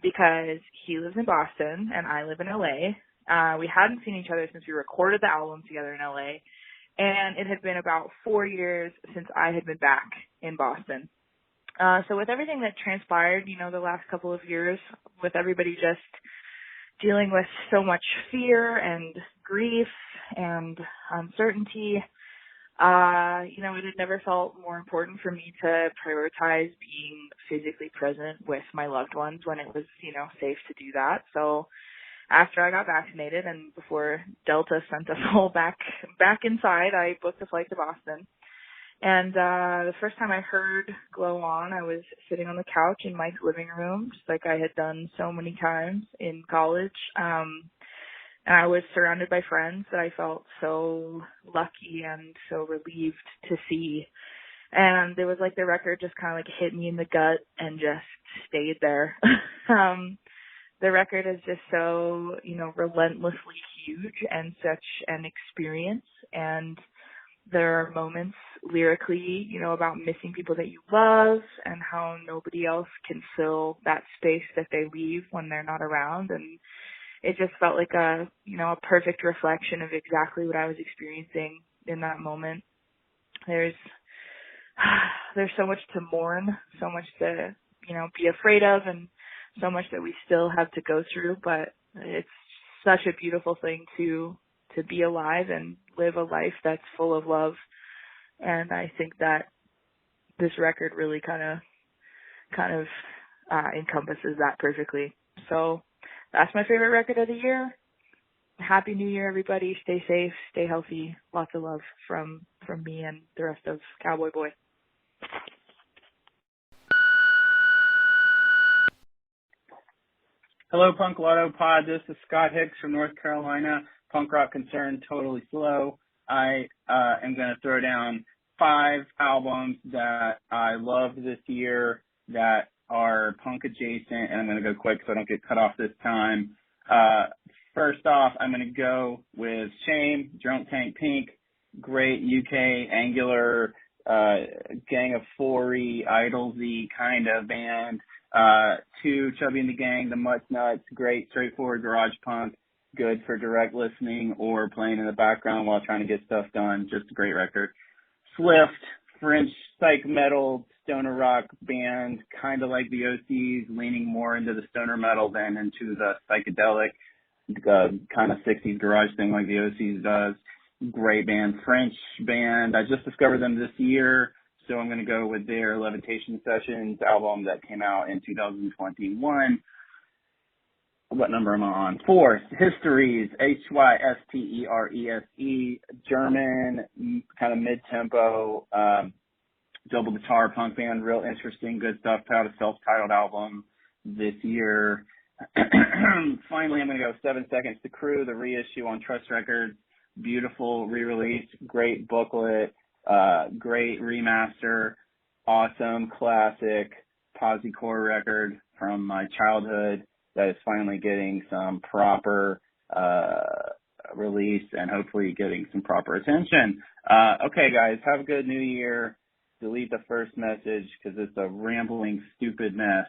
because he lives in Boston and I live in LA. We hadn't seen each other since we recorded the album together in LA, and it had been about 4 years since I had been back in Boston. So with everything that transpired, the last couple of years, with everybody just dealing with so much fear and grief and uncertainty, it had never felt more important for me to prioritize being physically present with my loved ones when it was, safe to do that. So after I got vaccinated and before Delta sent us all back inside, I booked a flight to Boston. And the first time I heard Glow On, I was sitting on the couch in Mike's living room, just like I had done so many times in college. And I was surrounded by friends that I felt so lucky and so relieved to see. And it was like the record just kind of like hit me in the gut and just stayed there. The record is just so, relentlessly huge and such an experience. And there are moments lyrically, about missing people that you love and how nobody else can fill that space that they leave when they're not around. And it just felt like a perfect reflection of exactly what I was experiencing in that moment. There's so much to mourn, so much to, be afraid of, and so much that we still have to go through, but it's such a beautiful thing to be alive and live a life that's full of love. And I think that this record really kind of encompasses that perfectly. So that's my favorite record of the year. Happy New Year, everybody. Stay safe, stay healthy. Lots of love from me and the rest of Cowboy Boy. Hello, Punk Lotto Pod. This is Scott Hicks from North Carolina. Punk rock concern, totally slow. I am going to throw down 5 albums that I loved this year that are punk adjacent, and I'm going to go quick so I don't get cut off this time. First off, I'm going to go with Shame, Drunk Tank Pink, great UK angular Gang of Four-y, Idolsy kind of band. 2, Chubby and the Gang, the Mutt Nuts, great straightforward garage punk, good for direct listening or playing in the background while trying to get stuff done. Just a great record. Swift, French psych metal, stoner rock band, kind of like the OCs, leaning more into the stoner metal than into the psychedelic kind of 60s garage thing like the OCs does. Great band. French band. I just discovered them this year, so I'm going to go with their Levitation Sessions album that came out in 2021. What number am I on? 4th, Histories, Hysterese, German, kind of mid-tempo, double guitar punk band, real interesting, good stuff. Put out a self-titled album this year. Finally, I'm going to go 7 Seconds to Crew, the reissue on Trust Records. Beautiful re-release, great booklet, great remaster, awesome classic posi-core record from my childhood that is finally getting some proper release and hopefully getting some proper attention. Okay, guys, have a good New Year. Delete the first message because it's a rambling, stupid mess.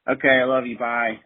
Okay, I love you. Bye.